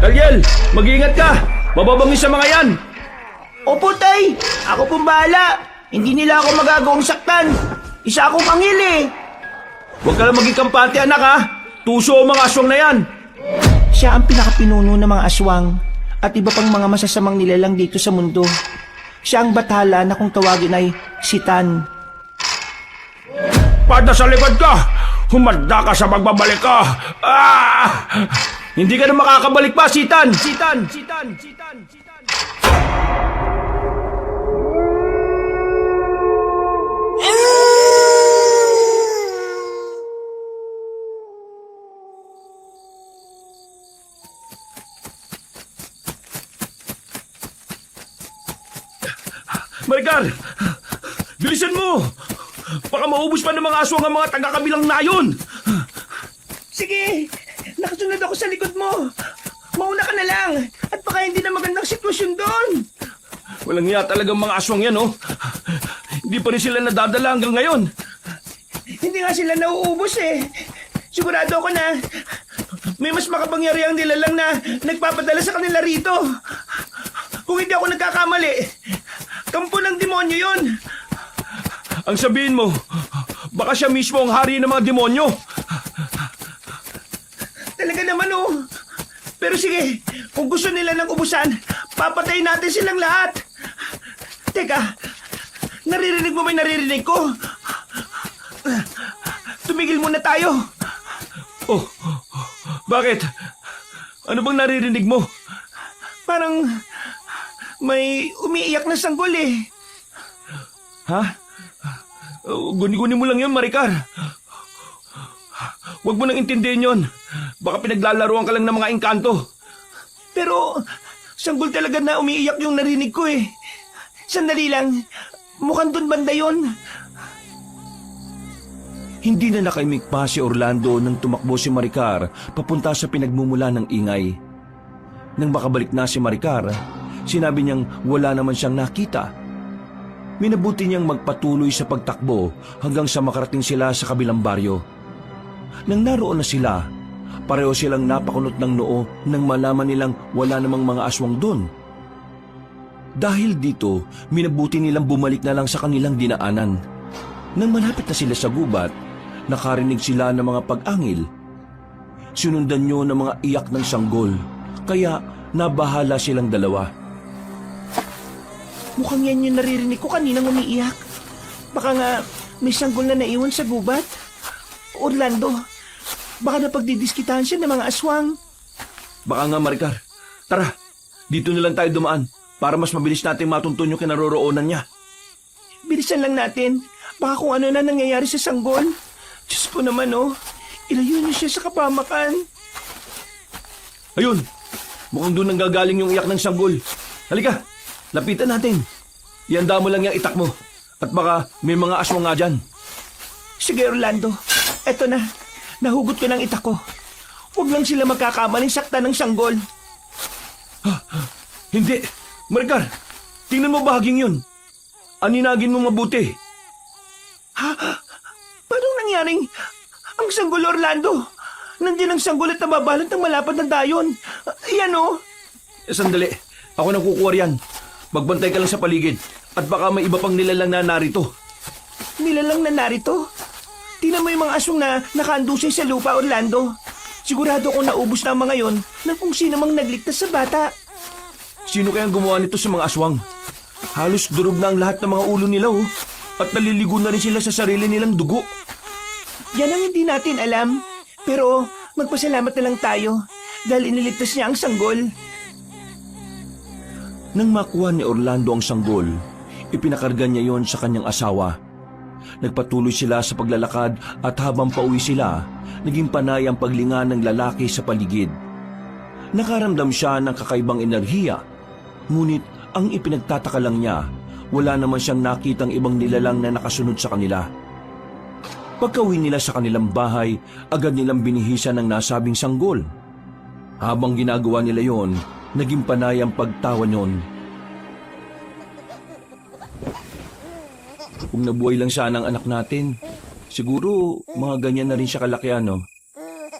Daniel, mag-iingat ka! Mababangis sa mga yan! Opo, tay! Ako pong bahala! Hindi nila ako magagawang saktan! Isa akong angil eh! Huwag ka lang maging kampante, anak ha! Tuso ang mga aswang na yan! Siya ang pinakapinuno ng mga aswang at iba pang mga masasamang nilalang dito sa mundo. Siya ang bathala na kung tawagin ay Sitan. Pada sa likod ka! Humanda ka sa magbabalik ka! Ah! Hindi ka na makakabalik pa, Sitan! Sitan! Sitan! Sitan! Sitan! Maricar! Bilisan mo! Baka maubos pa ng mga aswang ang mga taga-kabilang nayon! Sige! Nakasunod ako sa likod mo! Mauna ka na lang! At baka hindi na magandang sitwasyon doon! Walang hiya talagang mga aswang yan, oh! Hindi pa rin sila nadadala hanggang ngayon! Hindi nga sila nauubos eh! Sigurado ako na may mas makapangyarihang nilalang na nagpapadala sa kanila rito! Kung hindi ako nagkakamali, kampo ng demonyo yon! Ang sabihin mo, baka siya mismo ang hari ng mga demonyo! Talaga naman oh! Pero sige, kung gusto nila ng ubusan, papatayin natin silang lahat! Teka, naririnig mo ba yung naririnig ko? Tumigil muna tayo! Oh, bakit? Ano bang naririnig mo? Parang may umiiyak na sanggol eh. Ha? Guni-guni mo lang yun, Maricar. Huwag mo nang intindihin yun. Baka pinaglalaruan ka lang ng mga engkanto. Pero sanggol talaga na umiiyak yung narinig ko eh. Sandali lang, mukhang dun banda yun. Hindi na nakaimik pa si Orlando nang tumakbo si Maricar papunta sa pinagmumula ng ingay. Nang makabalik na si Maricar, sinabi niyang wala naman siyang nakita. Minabuti niyang magpatuloy sa pagtakbo hanggang sa makarating sila sa kabilang baryo. Nang naroon na sila, pareho silang napakunot ng noo nang malaman nilang wala namang mga aswang doon. Dahil dito, minabuti nilang bumalik na lang sa kanilang dinaanan. Nang malapit na sila sa gubat, nakarinig sila ng mga pag-angil. Sinundan niyo ng mga iyak ng sanggol, kaya nabahala silang dalawa. Mukhang yan yung naririnig ko kaninang umiiyak. Baka nga may sanggol na naiwan sa gubat. Orlando, baka napagdidiskitahan siya ng mga aswang. Baka nga, Maricar. Tara, dito na lang tayo dumaan para mas mabilis nating matuntun yung kinaroroonan niya. Bilisan lang natin. Baka kung ano na nangyayari sa sanggol. Diyos ko naman oh, ilayo niyo siya sa kapamakan. Ayun, mukhang doon nanggagaling yung iyak ng sanggol. Halika, lapitan natin. Ihanda mo lang yung itak mo. At baka may mga aswang nga dyan. Sige Orlando, eto na. Nahugot ko ng itak ko. Huwag lang sila magkakamaling sakta ng sanggol. Hindi, Maricar, tingnan mo bahaging yun. Aninagin mo mabuti. Ha? Paano nangyaring ang sanggol Orlando? Nandiyan ang sanggol at nababalot ng malapad na dayon. Yan oh. Sandali, ako nang kukuha riyan. Magbantay ka lang sa paligid. At baka may iba pang nilalang na narito. Nilalang na narito? Tingnan mo yung mga aswang na nakaandusay sa lupa, Orlando. Sigurado kong naubos na ang mga yon ng kung sino mang nagligtas sa bata. Sino kayang gumawa nito sa mga aswang? Halos durog na ang lahat ng mga ulo nila oh. At naliligo na rin sila sa sarili nilang dugo. Yan ang hindi natin alam. Pero magpasalamat na lang tayo dahil iniligtas niya ang sanggol. Nang makuha ni Orlando ang sanggol, ipinakarga niya yon sa kanyang asawa. Nagpatuloy sila sa paglalakad at habang pauwi sila, naging panay ang paglinga ng lalaki sa paligid. Nakaramdam siya ng kakaibang enerhiya, ngunit ang ipinagtataka lang niya, wala naman siyang nakitang ibang nilalang na nakasunod sa kanila. Pagkauwi nila sa kanilang bahay, agad nilang binihisan ng nasabing sanggol. Habang ginagawa nila yon, naging panay ang pagtawa niyon. Kung nabuhay lang sana ang anak natin, siguro mga ganyan na rin siya kalaki, ano?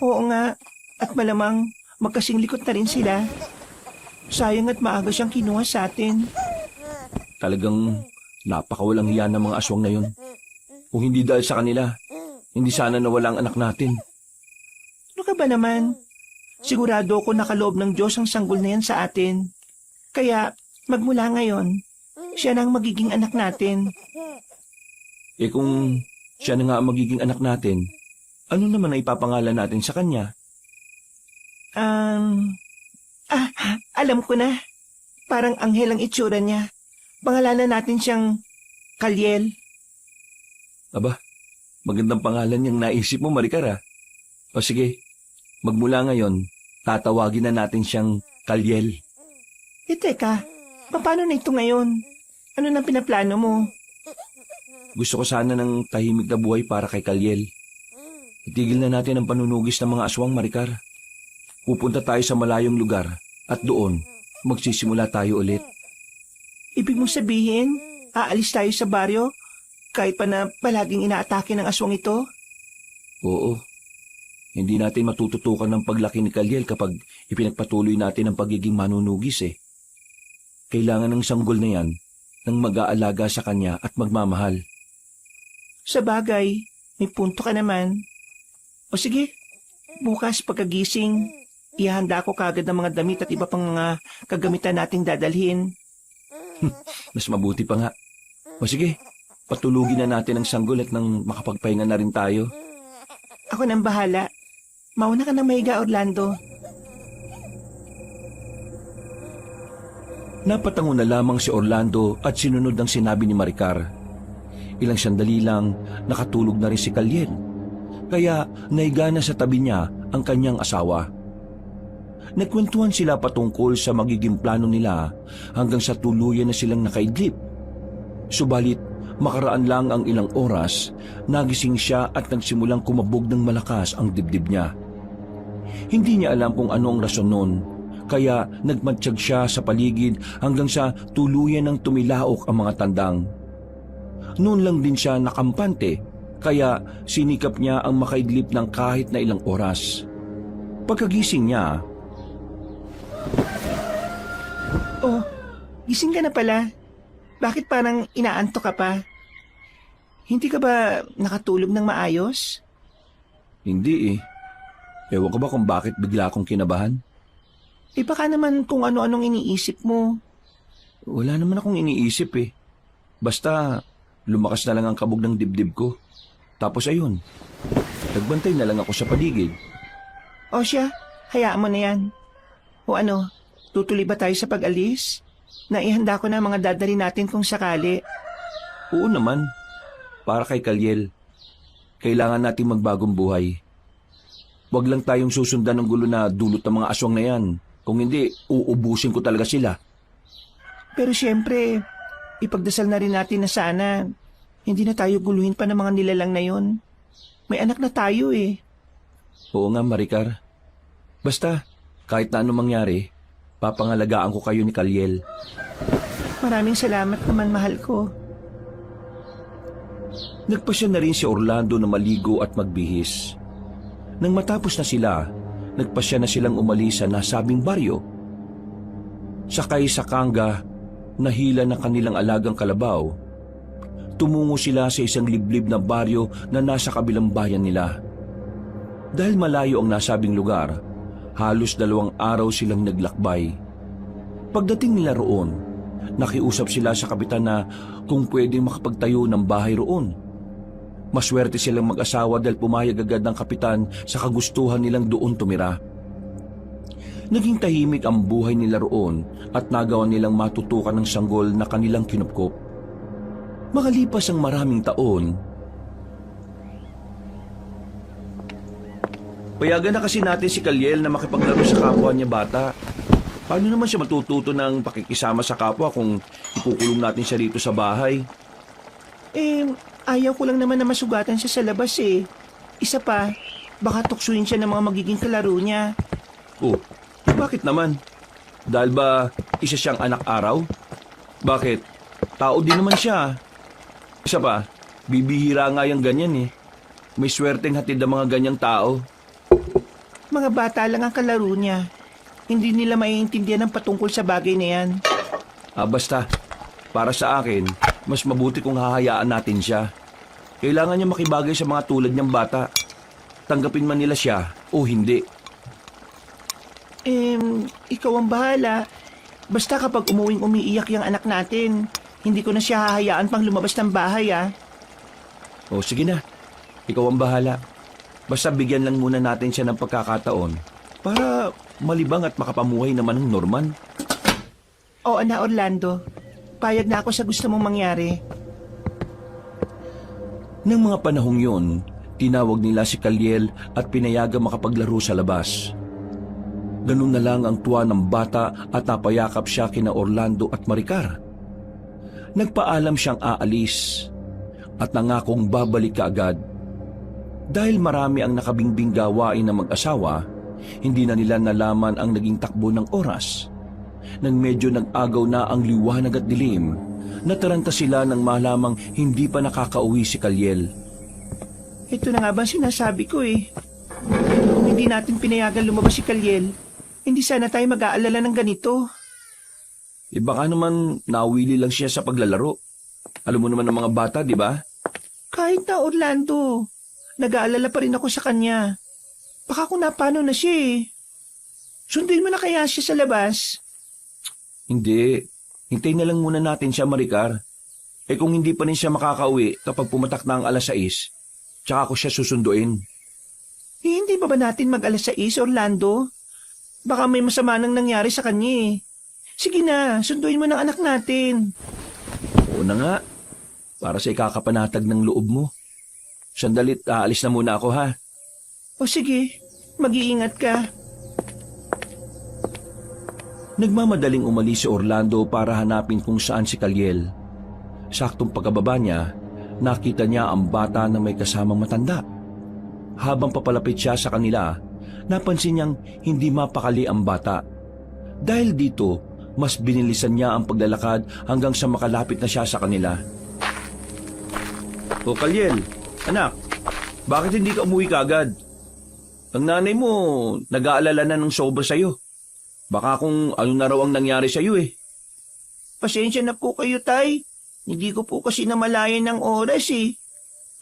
Oo nga. At malamang magkasing likot na rin sila. Sayang at maaga siyang kinuha sa atin. Talagang napakawalang hiya ng mga aswang na yun. Kung hindi dahil sa kanila, hindi sana nawala ang anak natin. Ano ka ba naman? Sigurado ako nakaloob ng Diyos ang sanggol na yan sa atin. Kaya magmula ngayon, siya na ang magiging anak natin. Eh kung siya na nga ang magiging anak natin, ano naman ang ipapangalan natin sa kanya? Alam ko na. Parang anghel ang itsura niya. Pangalanan natin siyang Kalyel. Aba, magandang pangalan niyang naisip mo, Maricar, ah. O sige, magmula ngayon, tatawagin na natin siyang Kalyel. Teka, paano na ito ngayon? Ano nang pinaplano mo? Gusto ko sana ng tahimik na buhay para kay Kalyel. Itigil na natin ang panunugis ng mga aswang, Maricar. Pupunta tayo sa malayong lugar at doon, magsisimula tayo ulit. Ibig mong sabihin, aalis tayo sa baryo kahit pa na palaging inaatake ng aswang ito? Oo. Hindi natin matututukan ng paglaki ni Kalyel kapag ipinagpatuloy natin ang pagiging manunugis eh. Kailangan ng sanggol na yan ng mag-aalaga sa kanya at magmamahal. Sa bagay, may punto ka naman. O sige, bukas pagkagising, ihanda ko kagad ng mga damit at iba pang mga kagamitan nating dadalhin. Mas mabuti pa nga. O sige, patulugin na natin ang sanggol at nang makapagpahinga na rin tayo. Ako nang bahala. Mauna ka na mahiga, Orlando. Napatango na lamang si Orlando at sinunod ang sinabi ni Maricar. Ilang sandali lang, nakatulog na rin si Kalyel. Kaya naiga na sa tabi niya ang kanyang asawa. Nagkwentuhan sila patungkol sa magiging plano nila hanggang sa tuluyan na silang nakaidlip. Subalit, makaraan lang ang ilang oras, nagising siya at nagsimulang kumabog ng malakas ang dibdib niya. Hindi niya alam kung ano ang rason nun, kaya nagmatsyag siya sa paligid hanggang sa tuluyan ng tumilaok ang mga tandang. Noon lang din siya nakampante, kaya sinikap niya ang makaidlip ng kahit na ilang oras. Pagkagising niya, Oh, gising ka na pala. Bakit parang inaantok ka pa? Hindi ka ba nakatulog ng maayos? hindi eh. Ewan ko ba kung bakit bigla akong kinabahan? Baka naman kung ano-anong iniisip mo. Wala naman akong iniisip eh. Basta lumakas na lang ang kabog ng dibdib ko. Tapos ayun, nagbantay na lang ako sa paligid. O siya, hayaan mo na yan. O ano, tutuloy ba tayo sa pag-alis? Naihanda ko na ang mga dadali natin kung sakali. Oo naman, para kay Kalyel. Kailangan nating magbagong buhay. Huwag lang tayong susundan ng gulo na dulot ng mga aswang na yan. Kung hindi, uubusin ko talaga sila. Pero siyempre, ipagdasal na rin natin na sana hindi na tayo guluhin pa ng mga nilalang na yon. May anak na tayo eh. Oo nga, Maricar. Basta, kahit na anong mangyari, papangalagaan ko kayo ni Kalyel. Maraming salamat naman, mahal ko. Nagpasya na rin si Orlando na maligo at magbihis. Nang matapos na sila, nagpasya na silang umalis sa nasabing baryo. Sakay sa kangga, nahila ng kanilang alagang kalabaw. Tumungo sila sa isang liblib na baryo na nasa kabilang bayan nila. Dahil malayo ang nasabing lugar, halos 2 araw silang naglakbay. Pagdating nila roon, nakiusap sila sa kapitan na kung pwedeng makapagtayo ng bahay roon. Maswerte silang mag-asawa dahil pumayag agad ng kapitan sa kagustuhan nilang doon tumira. Naging tahimik ang buhay nila roon at nagawa nilang matutukan ng sanggol na kanilang kinupkop. Makalipas ang maraming taon, payagan na kasi natin si Kalyel na makipaglaro sa kapwa niya bata. Paano naman siya matututo ng pakikisama sa kapwa kung ikukulong natin siya rito sa bahay? Ayaw ko lang naman na masugatan siya sa labas eh. Isa pa, baka tuksuin siya ng mga magiging kalaro niya. Oh, bakit naman? Dahil ba isa siyang anak araw? Bakit? Tao din naman siya. Isa pa, bibihira nga yung ganyan eh. May swerteng hatid ang mga ganyang tao. Mga bata lang ang kalaro niya. Hindi nila maiintindihan ang patungkol sa bagay na yan. Basta, para sa akin, mas mabuti kung hahayaan natin siya. Kailangan niya makibagay sa mga tulad niyang bata. Tanggapin man nila siya o hindi. Ikaw ang bahala. Basta kapag umuwing umiiyak yung anak natin, hindi ko na siya hahayaan pang lumabas ng bahay, O sige na, ikaw ang bahala. Basta bigyan lang muna natin siya ng pagkakataon para malibang at makapamuhay naman ng Norman. Oo na, Orlando. Payag na ako sa gusto mong mangyari. Nang mga panahong yun, tinawag nila si Kaliel at pinayagang makapaglaro sa labas. Ganun na lang ang tuwa ng bata at napayakap siya kina Orlando at Maricar. Nagpaalam siyang aalis at nangakong babalik kaagad. Dahil marami ang nakabingbing gawain ng mag-asawa, hindi na nila nalaman ang naging takbo ng oras. Nang medyo nag-agaw na ang liwanag at dilim, nataranta sila nang malamang hindi pa nakakauwi si Kaliel. Ito na nga ba sinasabi ko Kung hindi natin pinayagan lumabas si Kaliel, hindi sana tayo mag-aalala ng ganito. Baka naman nawili lang siya sa paglalaro. Alam mo naman ng mga bata, di ba? Kahit na, Orlando, nag-aalala pa rin ako sa kanya. Baka kung napano na siya Sundin mo na kaya siya sa labas? Hindi. Hintayin na lang muna natin siya, Maricar. Kung hindi pa rin siya makakauwi kapag pumatak na ang alas 6, tsaka ako siya susunduin. Hindi ba natin mag-alas 6, Orlando? Baka may masama nang nangyari sa kanya Sige na, sunduin mo ng anak natin. Oo na nga. Para sa ikakapanatag ng loob mo. Sandalit, aalis na muna ako, ha? O sige, mag-iingat ka. Nagmamadaling umalis si Orlando para hanapin kung saan si Kaliel. Saktong pagkababa niya, nakita niya ang bata na may kasamang matanda. Habang papalapit siya sa kanila, napansin niyang hindi mapakali ang bata. Dahil dito, mas binilisan niya ang paglalakad hanggang sa makalapit na siya sa kanila. O Kaliel, anak, bakit hindi ka umuwi kaagad? Ang nanay mo, nag-aalala na ng sobra sa'yo. Baka kung ano na raw ang nangyari sa'yo Pasensya na po kayo, Tay. Hindi ko po kasi namalayan ng oras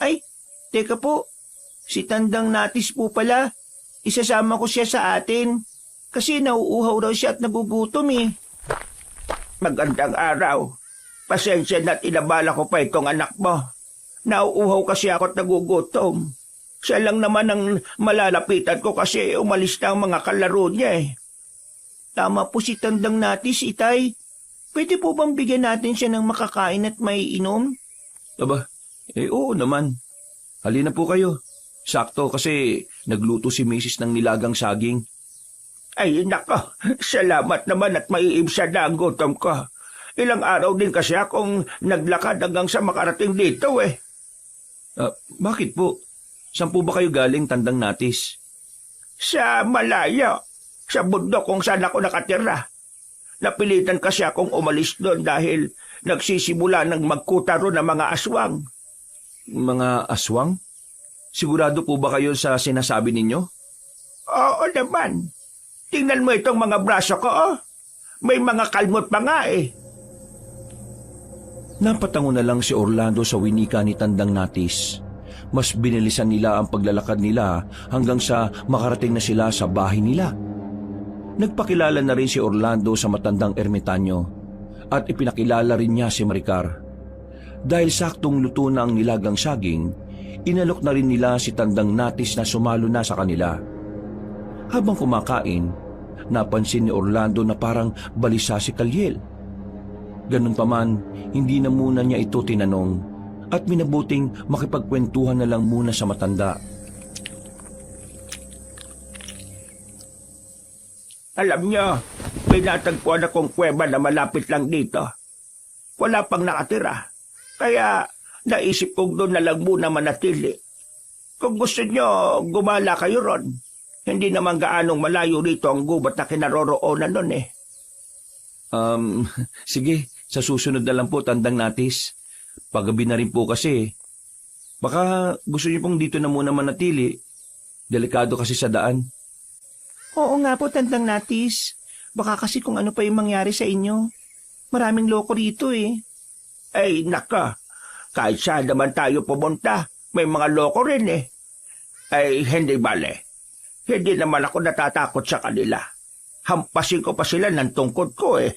Ay, teka po. Si Tandang Natis po pala. Isasama ko siya sa atin. Kasi nauuhaw raw siya at nagugutom Magandang araw. Pasensya na't inabala ko pa itong anak mo. Nauuhaw kasi ako at nagugutom. Siya lang naman ang malalapitan ko kasi umalis na ang mga kalaro niya Tama po si Tandang Natis, Itay. Pwede po bang bigyan natin siya ng makakain at may inom? Aba, oo naman. Halina po kayo. Sakto kasi nagluto si Mrs. ng nilagang saging. Ay, nako. Salamat naman at maiibsa na ang gutom ko. Ilang araw din kasi akong naglakad hanggang sa makarating dito Bakit po? Saan po ba kayo galing, Tandang Natis? Sa malayo. Sa bundok kung saan ako nakatira. Napilitan kasi akong umalis doon dahil nagsisimula ng magkutaro ng mga aswang. Mga aswang? Sigurado po ba kayo sa sinasabi ninyo? Oo naman. Tingnan mo itong mga braso ko May mga kalmot pa nga Napatango na lang si Orlando sa winika ni Tandang Natis. Mas binilisan nila ang paglalakad nila hanggang sa makarating na sila sa bahay nila. Nagpakilala na rin si Orlando sa matandang ermitanyo at ipinakilala rin niya si Maricar. Dahil saktong luto na ang nilagang saging, inalok na rin nila si Tandang Natis na sumalo na sa kanila. Habang kumakain, napansin ni Orlando na parang balisa si Kaliel. Ganun pa man, hindi na muna niya ito tinanong at minabuting makipagkwentuhan na lang muna sa matanda. Alam niyo, may natagpuan akong kuweba na malapit lang dito. Wala pang nakatira. Kaya naisip kong doon na lang muna manatili. Kung gusto niyo, gumala kayo ron. Hindi naman gaanong malayo rito ang gubat na kinaroroonan nun Sige, sa susunod na lang po, Tandang Natis. Paggabi na rin po kasi. Baka gusto niyo pong dito na muna manatili. Delikado kasi sa daan. Oo nga po, Tandang Natis. Baka kasi kung ano pa yung mangyari sa inyo. Maraming loko rito eh. Ay, naka. Kahit saan naman tayo pumunta, may mga loko rin eh. Ay, hindi bale. Hindi naman ako natatakot sa kanila. Hampasin ko pa sila ng tungkod ko eh.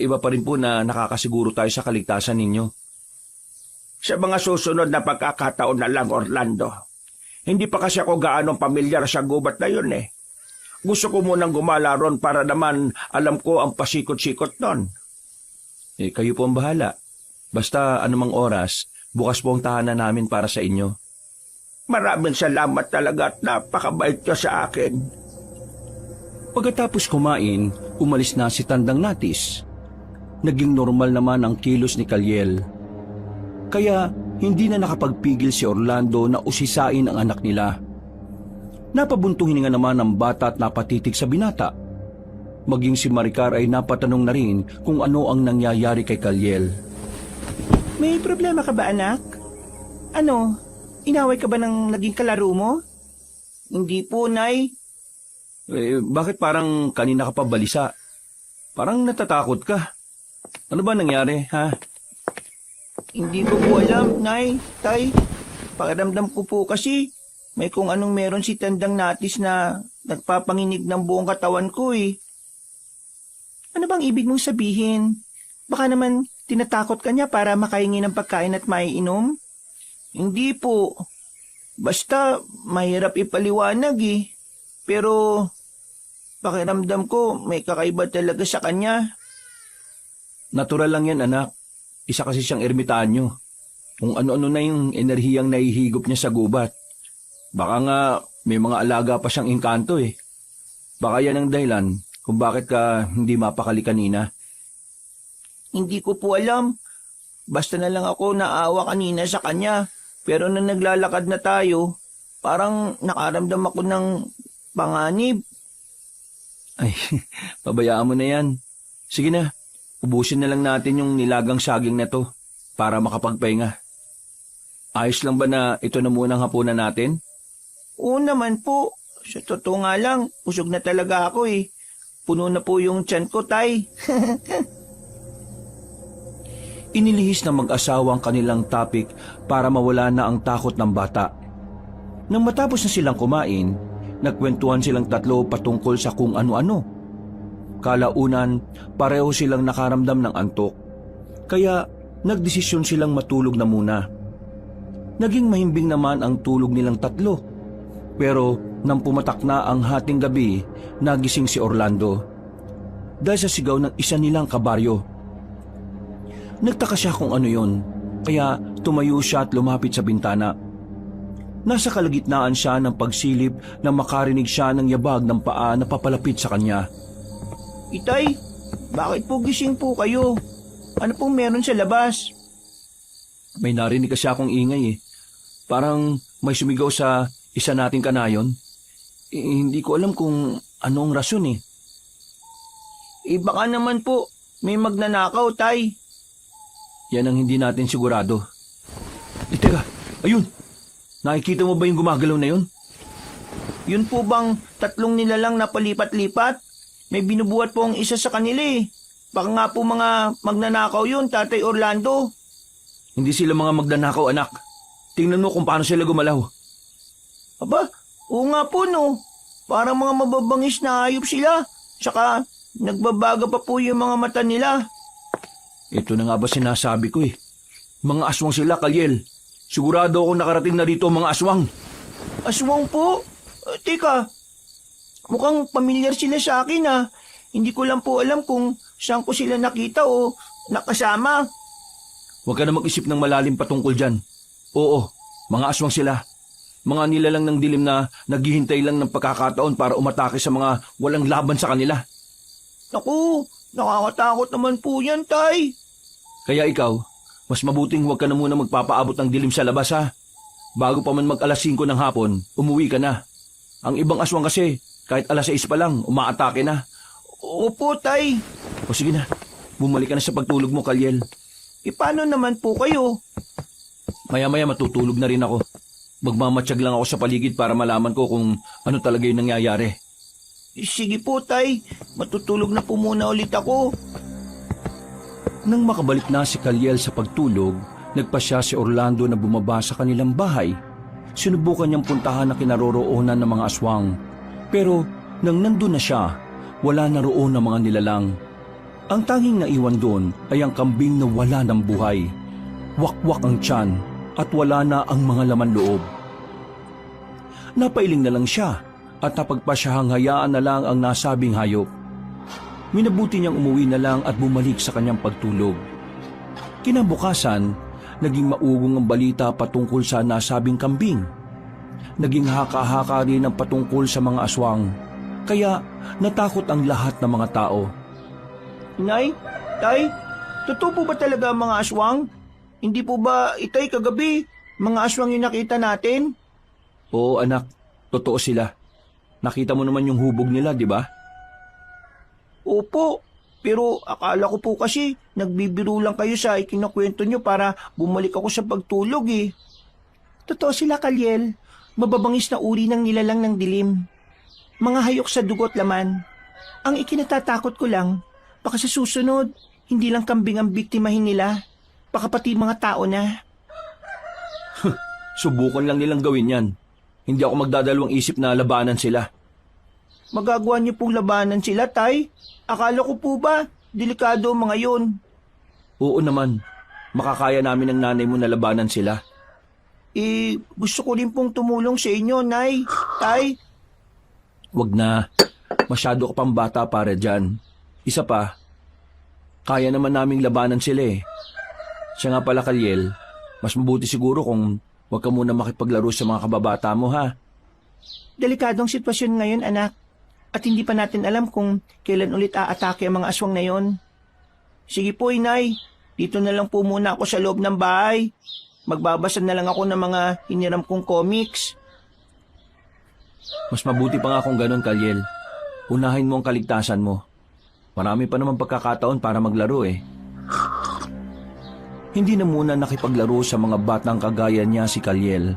Iba pa rin po na nakakasiguro tayo sa kaligtasan ninyo. Sa mga susunod na pagkakataon na lang, Orlando. Hindi pa kasi ako gaano pamilyar sa gubat na yun eh. Gusto ko munang gumala ron para naman alam ko ang pasikot-sikot nun. Kayo po ang bahala. Basta anumang oras, bukas po ang tahanan namin para sa inyo. Maraming salamat talaga at napakabait niyo sa akin. Pagkatapos kumain, umalis na si Tandang Natis. Naging normal naman ang kilos ni Kalyel. Kaya hindi na nakapagpigil si Orlando na usisain ang anak nila. Napabuntong hininga naman ng bata at napatitig sa binata. Maging si Maricar ay napatanong na rin kung ano ang nangyayari kay Kalyel. May problema ka ba, anak? Ano? Inaway ka ba ng naging kalaro mo? Hindi po, Nay. Bakit parang kanina ka pa balisa? Parang natatakot ka. Ano ba nangyari, ha? Hindi ko po alam, Nay, Tay. Pakiramdam ko po kasi may kung anong meron si Tandang Natis na nagpapanginig ng buong katawan ko eh. Ano bang ibig mong sabihin? Baka naman tinatakot ka niya para makahingi ng pagkain at maiinom? Hindi po. Basta mahirap ipaliwanag eh. Pero pakiramdam ko may kakaiba talaga sa kanya. Natural lang yan, anak. Isa kasi siyang ermitanyo. Kung ano-ano na yung enerhiyang nahihigop niya sa gubat. Baka nga may mga alaga pa siyang engkanto eh. Baka yan ang dahilan kung bakit ka hindi mapakali kanina. Hindi ko po alam. Basta na lang ako naawa kanina sa kanya. Pero nang naglalakad na tayo, parang nakaramdam ako ng panganib. Ay, pabayaan mo na yan. Sige na, ubusin na lang natin yung nilagang saging na to para makapagpahinga. Ayos lang ba na ito na muna ang hapunan natin? Oo naman po. Sa totoo nga lang, usog na talaga ako eh. Puno na po yung tiyan ko, Tay. Inilihis ng mag-asawa ang kanilang topic para mawala na ang takot ng bata. Nang matapos na silang kumain, nagkwentuhan silang tatlo patungkol sa kung ano-ano. Kalaunan, pareho silang nakaramdam ng antok. Kaya nagdesisyon silang matulog na muna. Naging mahimbing naman ang tulog nilang tatlo. Pero nang pumatak na ang hating gabi, nagising si Orlando. Dahil sa sigaw ng isa nilang kabaryo. Nagtaka siya kung ano yon, kaya tumayo siya at lumapit sa bintana. Nasa kalagitnaan siya ng pagsilip na makarinig siya ng yabag ng paa na papalapit sa kanya. Itay, bakit po gising po kayo? Ano pong meron sa labas? May narinig kasi akong ingay eh. Parang may sumigaw sa isa nating kanayon. Hindi ko alam kung anong rason eh. Baka naman po, may magnanakaw, Tay. Yan ang hindi natin sigurado. Teka, ayun! Nakikita mo ba yung gumagalaw na yun? Yun po bang tatlong nilalang na palipat-lipat? May binubuhat po ang isa sa kanila eh. Baka nga po mga magnanakaw yun, Tatay Orlando. Hindi sila mga magnanakaw, anak. Tingnan mo kung paano sila gumalaw. Aba, oo nga po no. Parang mga mababangis na hayop sila. Tsaka nagbabaga pa po yung mga mata nila. Ito na nga ba sinasabi ko eh. Mga aswang sila, Kalyel. Sigurado akong nakarating na dito ang mga aswang. Aswang po? Teka, mukhang pamilyar sila sa akin ah. Hindi ko lang po alam kung saan ko sila nakita o nakasama. Huwag ka na mag-isip ng malalim patungkol dyan. Oo, mga aswang sila. Mga nilalang ng dilim na naghihintay lang ng pagkakataon para umatake sa mga walang laban sa kanila. Naku, nakakatakot naman po yan, Tay. Kaya ikaw, mas mabuting huwag ka na muna magpapaabot ng dilim sa labas ha. Bago pa man mag-alas 5 ng hapon, umuwi ka na. Ang ibang aswang kasi, kahit alas 6 pa lang, umaatake na. Opo, Tay. O sige na, bumalik ka na sa pagtulog mo, Kalyel. Paano naman po kayo? Maya-maya matutulog na rin ako. Magmamatsyag lang ako sa paligid para malaman ko kung ano talaga yung nangyayari. Sige po, Tay. Matutulog na po muna ulit ako. Nang makabalik na si Kaliel sa pagtulog, nagpasya si Orlando na bumaba sa kanilang bahay. Sinubukan niyang puntahan na kinaroroonan ng mga aswang. Pero nang nandun na siya, wala na roon ang mga nilalang. Ang tanging naiwan doon ay ang kambing na wala ng buhay. Wakwak ang tiyan at wala na ang mga laman loob. Napailing na lang siya at napagpasyahang hayaan na lang ang nasabing hayop. Minabuti niyang umuwi na lang at bumalik sa kanyang pagtulog. Kinabukasan, naging maugong ang balita patungkol sa nasabing kambing. Naging haka-haka rin ang patungkol sa mga aswang. Kaya natakot ang lahat ng mga tao. Inay, Tay, totoo po ba talaga ang mga aswang? Hindi po ba, Itay, kagabi, mga aswang yung nakita natin? Oo anak, totoo sila. Nakita mo naman yung hubog nila, di ba? Opo, pero akala ko po kasi nagbibiro lang kayo sa ikinakwento nyo para bumalik ako sa pagtulog eh. Totoo sila, Kaliel. Mababangis na uri ng nilalang ng dilim. Mga hayok sa dugo't laman. Ang ikinatatakot ko lang, baka sa susunod, hindi lang kambing ang biktimahin nila, baka pati mga tao na. Subukan lang nilang gawin yan. Hindi ako magdadalawang isip na labanan sila. Magagawa niyo pong labanan sila, Tay? Akala ko po ba, delikado ang mga yon. Oo naman, makakaya namin ng nanay mo na labanan sila. Gusto ko rin pong tumulong sa inyo, Nay, Tay. Wag na, masyado ka pang bata para dyan. Isa pa, kaya naman naming labanan sila eh. Siya nga pala, Kaliel, mas mabuti siguro kung wag ka muna makipaglaro sa mga kababata mo ha. Delikadong sitwasyon ngayon, anak. At hindi pa natin alam kung kailan ulit aatake ang mga aswang na yon. Sige po, Inay. Dito na lang po muna ako sa loob ng bahay. Magbabasa na lang ako ng mga hiniram kong comics. Mas mabuti pa nga kung ganun, Kaliel. Unahin mo ang kaligtasan mo. Marami pa naman pagkakataon para maglaro eh. Hindi na muna nakipaglaro sa mga batang kagaya niya si Kaliel.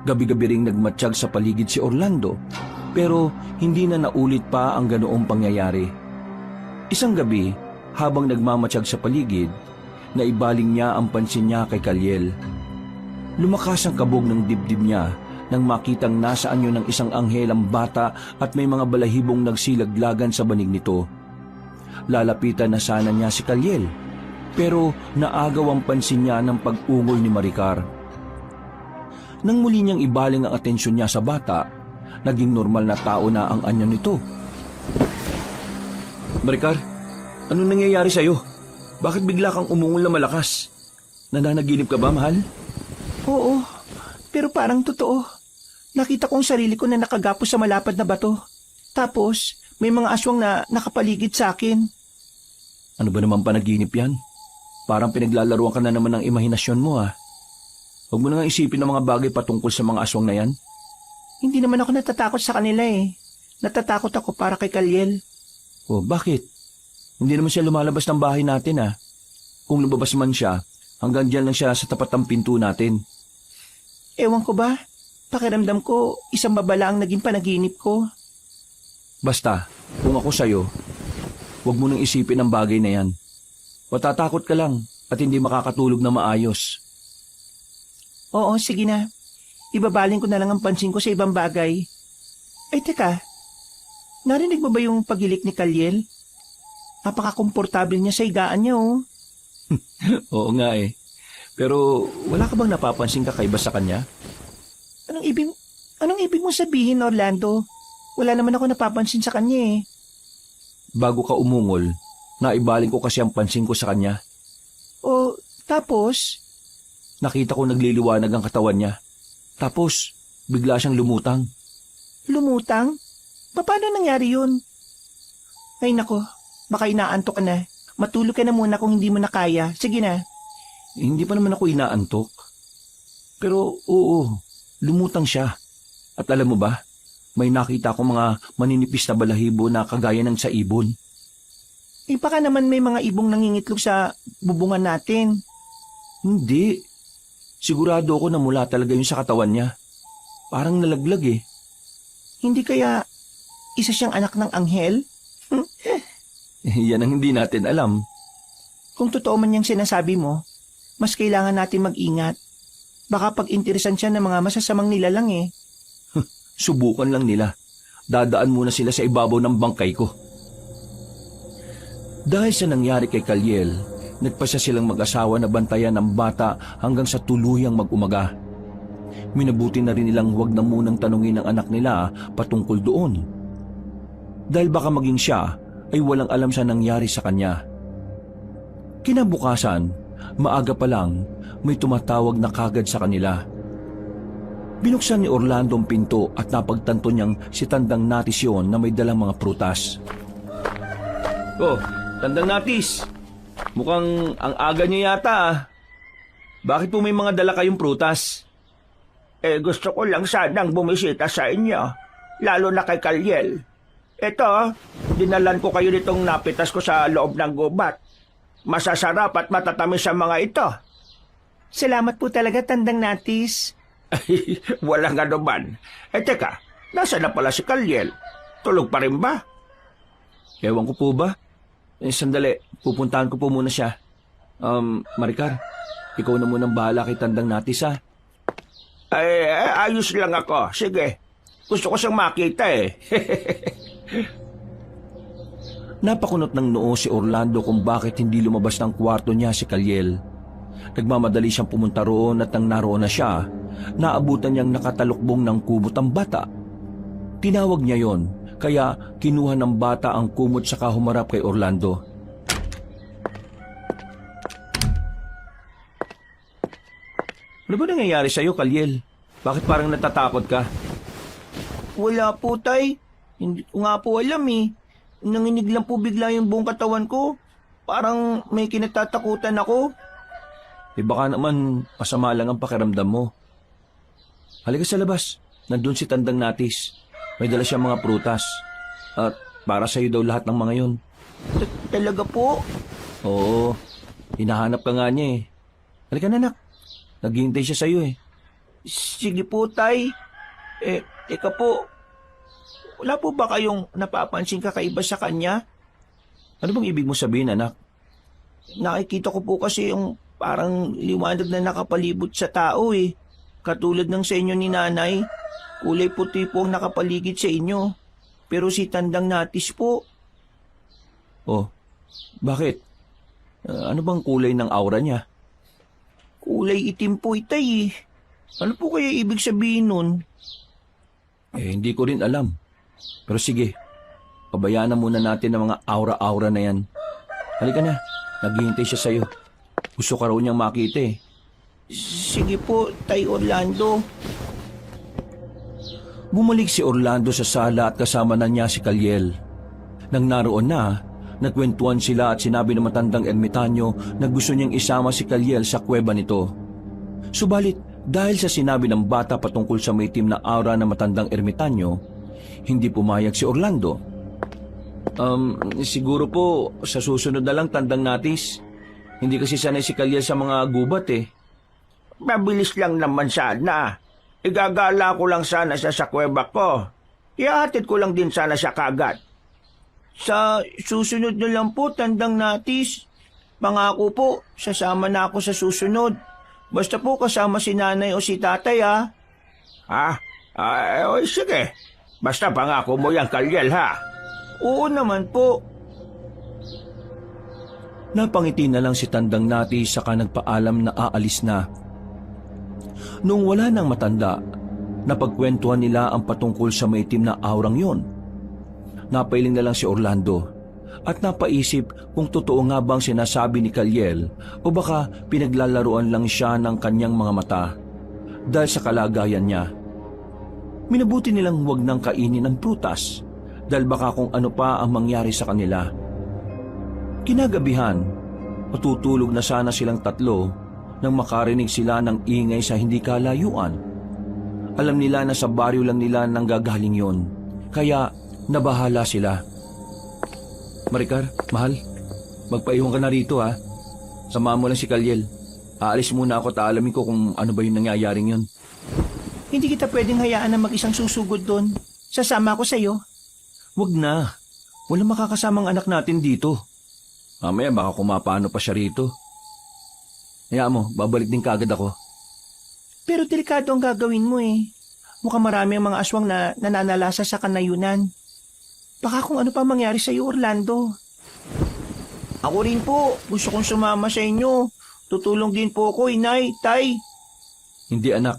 Gabi-gabi ring nagmatsyag sa paligid si Orlando, pero hindi na naulit pa ang ganoong pangyayari. Isang gabi, habang nagmamatsyag sa paligid, naibaling niya ang pansin niya kay Kaliel. Lumakas ang kabog ng dibdib niya nang makitang nasa anyo ng isang anghelang bata at may mga balahibong nagsilaglagan sa banig nito. Lalapitan na sana niya si Kaliel, pero naagaw ang pansin niya ng pag-ungol ni Maricar. Nang muli niyang ibaling ang atensyon niya sa bata, naging normal na tao na ang anyo nito. Maricar, anong nangyayari sa'yo? Bakit bigla kang umungol na malakas? Nananaginip ka ba, mahal? Oo, pero parang totoo. Nakita ko ang sarili ko na nakagapos sa malapad na bato. Tapos, may mga aswang na nakapaligid sa akin. Ano ba naman panaginip yan? Parang pinaglalaruan ka na naman ng imahinasyon mo ah. Huwag mo na nga isipin ng mga bagay patungkol sa mga aswang na yan. Hindi naman ako natatakot sa kanila eh. Natatakot ako para kay Kaliel. Oh, bakit? Hindi naman siya lumalabas ng bahay natin ah. Kung lumabas man siya, hanggang dyan lang siya sa tapat ng pinto natin. Ewan ko ba? Pakiramdam ko, isang babala ang naging panaginip ko. Basta, kung ako sa'yo, huwag mo nang isipin ang bagay na yan. Matatakot ka lang at hindi makakatulog na maayos. Oo, sige na. Ibabaling ko na lang ang pansin ko sa ibang bagay. Ay, teka. Narinig mo ba yung pagilik ni Kaliel? Napaka-komportable niya sa higaan niya, oh. Oo nga eh. Pero wala ka bang napapansin kakaiba sa kanya? Anong ibig mong sabihin, Orlando? Wala naman ako napapansin sa kanya eh. Bago ka umungol, naibaling ko kasi ang pansin ko sa kanya. O, tapos? Nakita ko nagliliwanag ang katawan niya. Tapos, bigla siyang lumutang. Lumutang? Paano nangyari yun? Ay nako, baka inaantok ka na. Matulog ka na muna kung hindi mo na kaya. Sige na. Hindi pa naman ako inaantok. Pero oo, lumutang siya. At alam mo ba, may nakita ko mga maninipis na balahibo na kagaya ng sa ibon. Eh baka naman may mga ibong nangingitlog sa bubungan natin. Hindi. Sigurado ako na mula talaga yun sa katawan niya. Parang nalaglag eh. Hindi kaya isa siyang anak ng anghel? Yan ang hindi natin alam. Kung totoo man yung sinasabi mo, mas kailangan natin mag-ingat. Baka pag-interesan siya ng mga masasamang nilalang eh. Subukan lang nila. Dadaan muna sila sa ibabaw ng bangkay ko. Dahil sa nangyari kay Kalyel, nagpasya silang mag-asawa na bantayan ang bata hanggang sa tuluyang mag-umaga. Minabuti na rin nilang huwag na munang tanungin ang anak nila patungkol doon. Dahil baka maging siya ay walang alam sa nangyari sa kanya. Kinabukasan, maaga pa lang, may tumatawag na kagad sa kanila. Binuksan ni Orlando ang pinto at napagtanto niyang si Tandang Natis yun na may dalang mga prutas. Oh, Tandang Natis, mukhang ang aga niyo yata ah. Bakit po may mga dala kayong prutas? Gusto ko lang sanang bumisita sa inyo, lalo na kay Kalyel. Ito, dinalan ko kayo nitong napitas ko sa loob ng gubat. Masasarap at matatamis sa mga ito. Salamat po talaga, Tandang Natis. Ay, walang anuman. Teka, nasa na pala si Kalyel? Tulog pa rin ba? Ewan ko po ba? Sandali, pupuntahan ko po muna siya. Maricar, ikaw na munang bahala kay Tandang Natis ha. Ay, ayos lang ako. Sige, gusto ko siyang makita eh. Napakunot ng noo si Orlando kung bakit hindi lumabas ng kwarto niya si Kalyel. Nagmamadali siyang pumunta roon at nang naroon na siya, naabutan niyang nakatalukbong ng kumot ang bata. Tinawag niya yon, kaya kinuha ng bata ang kumot saka humarap kay Orlando. Ano ba nangyayari sa'yo, Kalyel? Bakit parang natatakot ka? Wala po, Tay. Hindi ko nga po alam eh. Nanginig lang po bigla yung buong katawan ko. Parang may kinatatakutan ako. Baka naman masama lang ang pakiramdam mo. Halika sa labas. Nandun si Tandang Natis. May dala siyang mga prutas. At para sa'yo daw lahat ng mga yon. Talaga po? Oo. Hinahanap ka nga niya eh. Halika na, anak. Naghihintay siya sa'yo eh. Sige po, Tay. Teka po. Wala po ba kayong napapansin kakaiba sa kanya? Ano bang ibig mo sabihin, anak? Nakikita ko po kasi yung parang liwanag na nakapalibot sa tao eh. Katulad ng sa inyo ni Nanay. Kulay puti po ang nakapaligid sa inyo. Pero si Tandang Natis po. Oh, bakit? Ano bang kulay ng aura niya? Kulay itim po, Itay eh. Ano po kaya ibig sabihin nun? Hindi ko rin alam. Pero sige, pabayaan na muna natin ang mga aura-aura na yan. Halika na, naghihintay siya sa'yo. Gusto ka raw niyang makita eh. Sige po, Tay Orlando. Bumalik si Orlando sa sala at kasama na niya si Kalyel. Nang naroon na, nagkwentuhan sila at sinabi ng matandang ermitanyo na gusto niyang isama si Kalyel sa kuweba nito. Subalit, dahil sa sinabi ng bata patungkol sa may itim na aura ng matandang ermitanyo, hindi pumayag si Orlando. Siguro po sa susunod na lang, Tandang Natis. Hindi kasi sanay si Kalyel sa mga gubat eh. Mabilis lang naman sana. Igagala ko lang sana siya sa kuweba ko. Ihahatid ko lang din sana siya kagad. Sa susunod na lang po, Tandang Natis. Pangako po, sasama na ako sa susunod. Basta po kasama si Nanay o si Tatay ha. Sige. Basta pangako mo yan, Kalyel ha. Oo naman po. Napangiti na lang si Tandang Natis saka nagpaalam na aalis na. Nung wala nang matanda, napagkwentuhan nila ang patungkol sa maitim na aurang yon. Napailing na lang si Orlando at napaisip kung totoo nga bang sinasabi ni Kalyel o baka pinaglalaruan lang siya ng kanyang mga mata dahil sa kalagayan niya. Minabuti nilang huwag nang kainin ang prutas dahil baka kung ano pa ang mangyari sa kanila. Kinagabihan, matutulog na sana silang tatlo nang makarinig sila ng ingay sa hindi kalayuan. Alam nila na sa baryo lang nila nanggagaling yon, kaya nabahala sila. Maricar, mahal, magpaiwan ka na rito ha. Samahan mo lang si Kalyel. Aalis muna ako at aalamin ko kung ano ba yung nangyayaring yon. Hindi kita pwedeng hayaan na mag-isang susugod doon. Sasama ako sa'yo. Wag na. Walang makakasamang anak natin dito. Mamaya baka kumapano pa siya rito. Hayaan mo, babalik din kagad ako. Pero delikado ang gagawin mo eh. Mukhang marami ang mga aswang na nananalasa sa kanayunan. Baka kung ano pa mangyari sa'yo, Orlando. Ako rin po. Gusto kong sumama sa inyo. Tutulong din po ako, inay, tay. Hindi anak.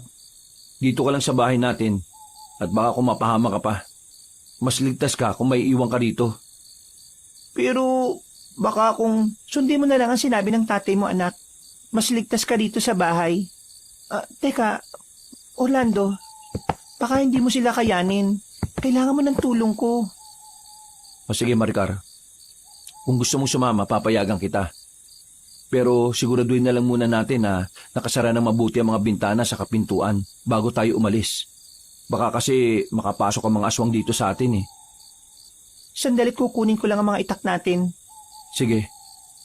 Dito ka lang sa bahay natin. At baka kumapahama ka pa. Mas ligtas ka kung may iwan ka rito. Pero baka kung sundin mo na lang ang sinabi ng tatay mo, anak. Mas ligtas ka dito sa bahay. Teka, Orlando, baka hindi mo sila kayanin. Kailangan mo ng tulong ko. O sige Maricar. Kung gusto mong sumama, papayagan kita. Pero siguraduhin na lang muna natin na nakasara ng mabuti ang mga bintana sa kapintuan bago tayo umalis. Baka kasi makapasok ang mga aswang dito sa atin eh. Sandalit kukunin ko lang ang mga itak natin. Sige,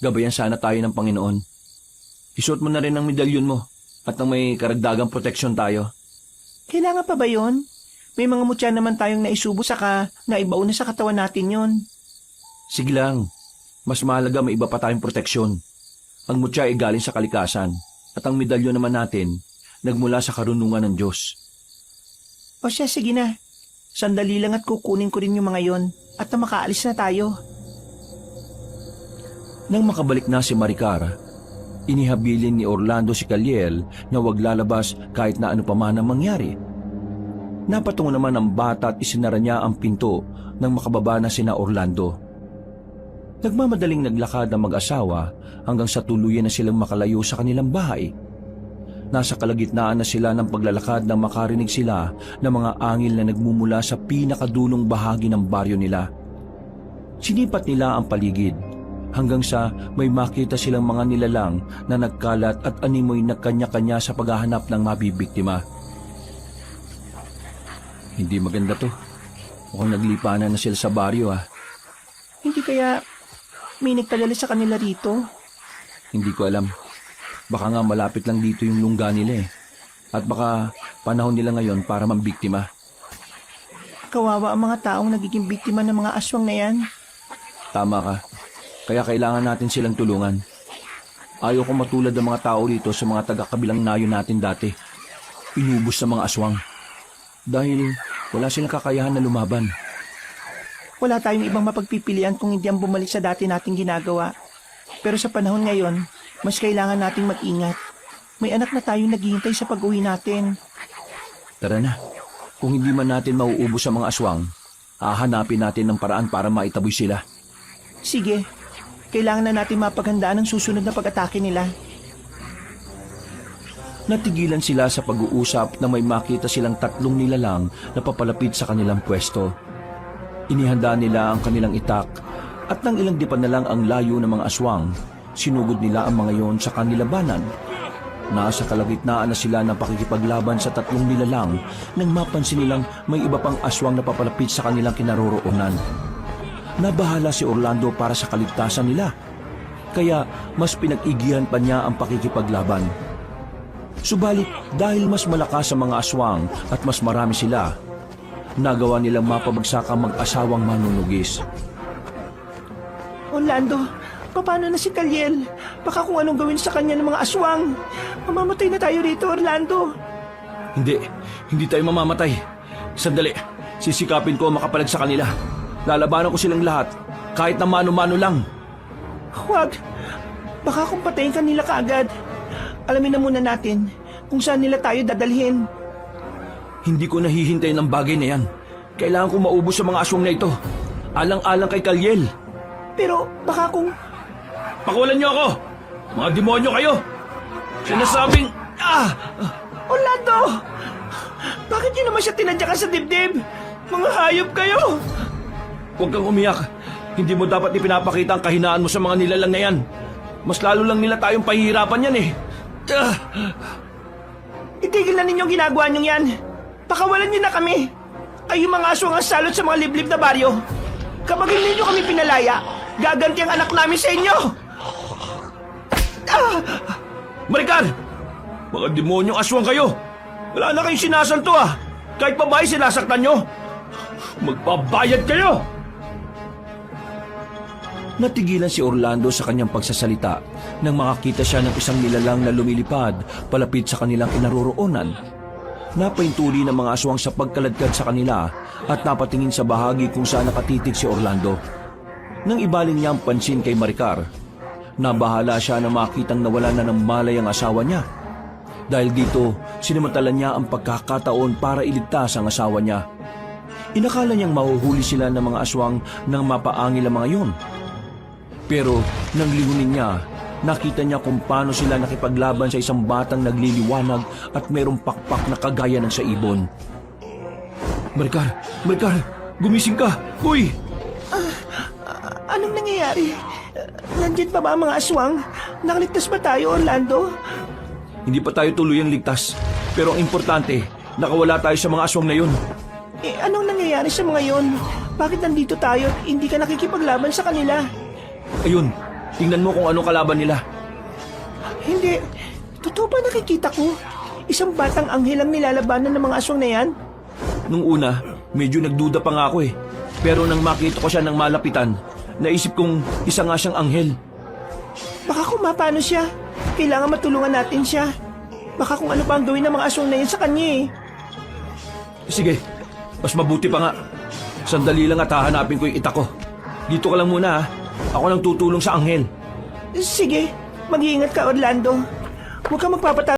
gabayan sana tayo ng Panginoon. Isuot mo na rin ang medalyon mo at nang may karagdagang proteksyon tayo. Kailangan pa ba yon? May mga mutya naman tayong naisubo saka naibaon na sa katawan natin yon. Sige lang, mas mahalaga may iba pa tayong proteksyon. Ang mutya ay galing sa kalikasan at ang medalyon naman natin nagmula sa karunungan ng Diyos. O siya, sige na. Sandali lang at kukunin ko rin yung mga yon at na makaalis na tayo. Nang makabalik na si Maricar, inihabilin ni Orlando si Kaliel na wag lalabas kahit na ano pa man ang mangyari. Napatungo naman ang bata at isinara niya ang pinto nang makababa na sina Orlando. Nagmamadaling naglakad ang mag-asawa hanggang sa tuluyan na silang makalayo sa kanilang bahay. Nasa kalagitnaan na sila ng paglalakad nang makarinig sila ng mga angil na nagmumula sa pinakadulong bahagi ng baryo nila. Sinipat nila ang paligid hanggang sa may makita silang mga nilalang na nagkalat at animoy na kanya-kanya sa paghahanap ng mabibiktima. Hindi maganda to. Mukhang naglipanan na sila sa baryo ah. Hindi kaya may nagpadala sa kanila rito? Hindi ko alam. Baka nga malapit lang dito yung lungga nila eh. At baka panahon nila ngayon para mambiktima. Kawawa ang mga taong nagiging biktima ng mga aswang na yan. Tama ka. Kaya kailangan natin silang tulungan. Ayaw ko matulad ng mga tao dito sa mga taga-kabilang nayo natin dati. Inubos sa mga aswang. Dahil wala silang kakayahan na lumaban. Wala tayong ibang mapagpipilian kung hindi ang bumalik sa dati nating ginagawa. Pero sa panahon ngayon, mas kailangan nating mag-ingat. May anak na tayong naghihintay sa pag-uwi natin. Tara na. Kung hindi man natin mauubos sa mga aswang, hahanapin natin ng paraan para maitaboy sila. Sige, kailangan na natin mapaghandaan ang susunod na pag-atake nila. Natigilan sila sa pag-uusap na may makita silang 3 nilalang na papalapit sa kanilang pwesto. Inihanda nila ang kanilang itak at nang ilang dipan na lang ang layo ng mga aswang, sinugod nila ang mga yon sa kanilabanan. Nasa kalagitnaan na sila ng pakikipaglaban sa 3 nilalang nang mapansin nilang may iba pang aswang na papalapit sa kanilang kinaroroonan. Nabahala si Orlando para sa kaligtasan nila, kaya mas pinag-igihan pa niya ang pakikipaglaban. Subalit dahil mas malakas ang mga aswang at mas marami sila, nagawa nilang mapabagsak ang mag-asawang manunugis. Orlando, paano na si Kaliel? Baka kung anong gawin sa kanya ng mga aswang. Mamamatay na tayo rito, Orlando. Hindi tayo mamamatay. Sandali, sisikapin ko makapalag sa kanila. Lalabanan ko silang lahat, kahit na mano-mano lang. Huwag. Baka kung patayin ka nila kaagad. Alamin na muna natin kung saan nila tayo dadalhin. Hindi ko nahihintay ng bagay na yan. Kailangan ko maubos sa mga aswang na ito. Alang-alang kay Kaliel. Pero baka kung... Pakulan niyo ako! Mga demonyo kayo! Sinasabing... Orlando! Bakit niyo naman siya tinadyakan sa dibdib? Mga hayop kayo! Huwag kang umiyak. Hindi mo dapat ipinapakita ang kahinaan mo sa mga nilalang na yan. Mas lalo lang nila tayong pahihirapan yan eh. Itigil na ninyong ginagawa niyong yan. Pakawalan niyo na kami. Kayo mga aswang ang salot sa mga liblib na baryo. Kapag hindi niyo kami pinalaya, gaganti ang anak namin sa inyo. Maricar! Mga demonyong aswang kayo! Wala na kayong sinasanto ah! Kahit babae sinasaktan nyo! Magbabayad kayo! Natigilan si Orlando sa kanyang pagsasalita nang makakita siya ng isang nilalang na lumilipad palapit sa kanilang kinaroroonan. Napaintuli ng mga aswang sa pagkaladkad sa kanila at napatingin sa bahagi kung saan nakatitig si Orlando. Nang ibaling niya ang pansin kay Maricar, nabahala siya na makitang nawala na ng malay ang asawa niya. Dahil dito, sinamantala niya ang pagkakataon para iligtas ang asawa niya. Inakala niyang mahuhuli sila ng mga aswang nang mapaangil ang mga yun. Pero nang lingunin niya, nakita niya kung paano sila nakipaglaban sa isang batang nagliliwanag at mayroong pakpak na kagaya ng sa ibon. Maricar! Maricar! Gumising ka! Uy! Anong nangyayari? Nandiyan pa ba ang mga aswang? Nakaligtas ba tayo, Orlando? Hindi pa tayo tuluyang ligtas. Pero ang importante, nakawala tayo sa mga aswang na yun. Anong nangyayari sa mga yon? Bakit nandito tayo at hindi ka nakikipaglaban sa kanila? Ayun, tingnan mo kung anong kalaban nila. Hindi. Totoo ba nakikita ko? Isang batang anghel ang nilalabanan ng mga aswang na yan? Nung una, medyo nagduda pa nga ako eh. Pero nang makita ko siya ng malapitan, naisip kong isa nga siyang anghel. Baka kung mapano siya, kailangan matulungan natin siya. Baka kung ano pa ang gawin ng mga aswang na yan sa kanya eh. Sige, mas mabuti pa nga. Sandali lang at hahanapin ko yung ita ko. Dito ka lang muna ha. Ako nang tutulong sa anghel. Sige, mag-iingat ka, Orlando. Huwag ka magpapatalo.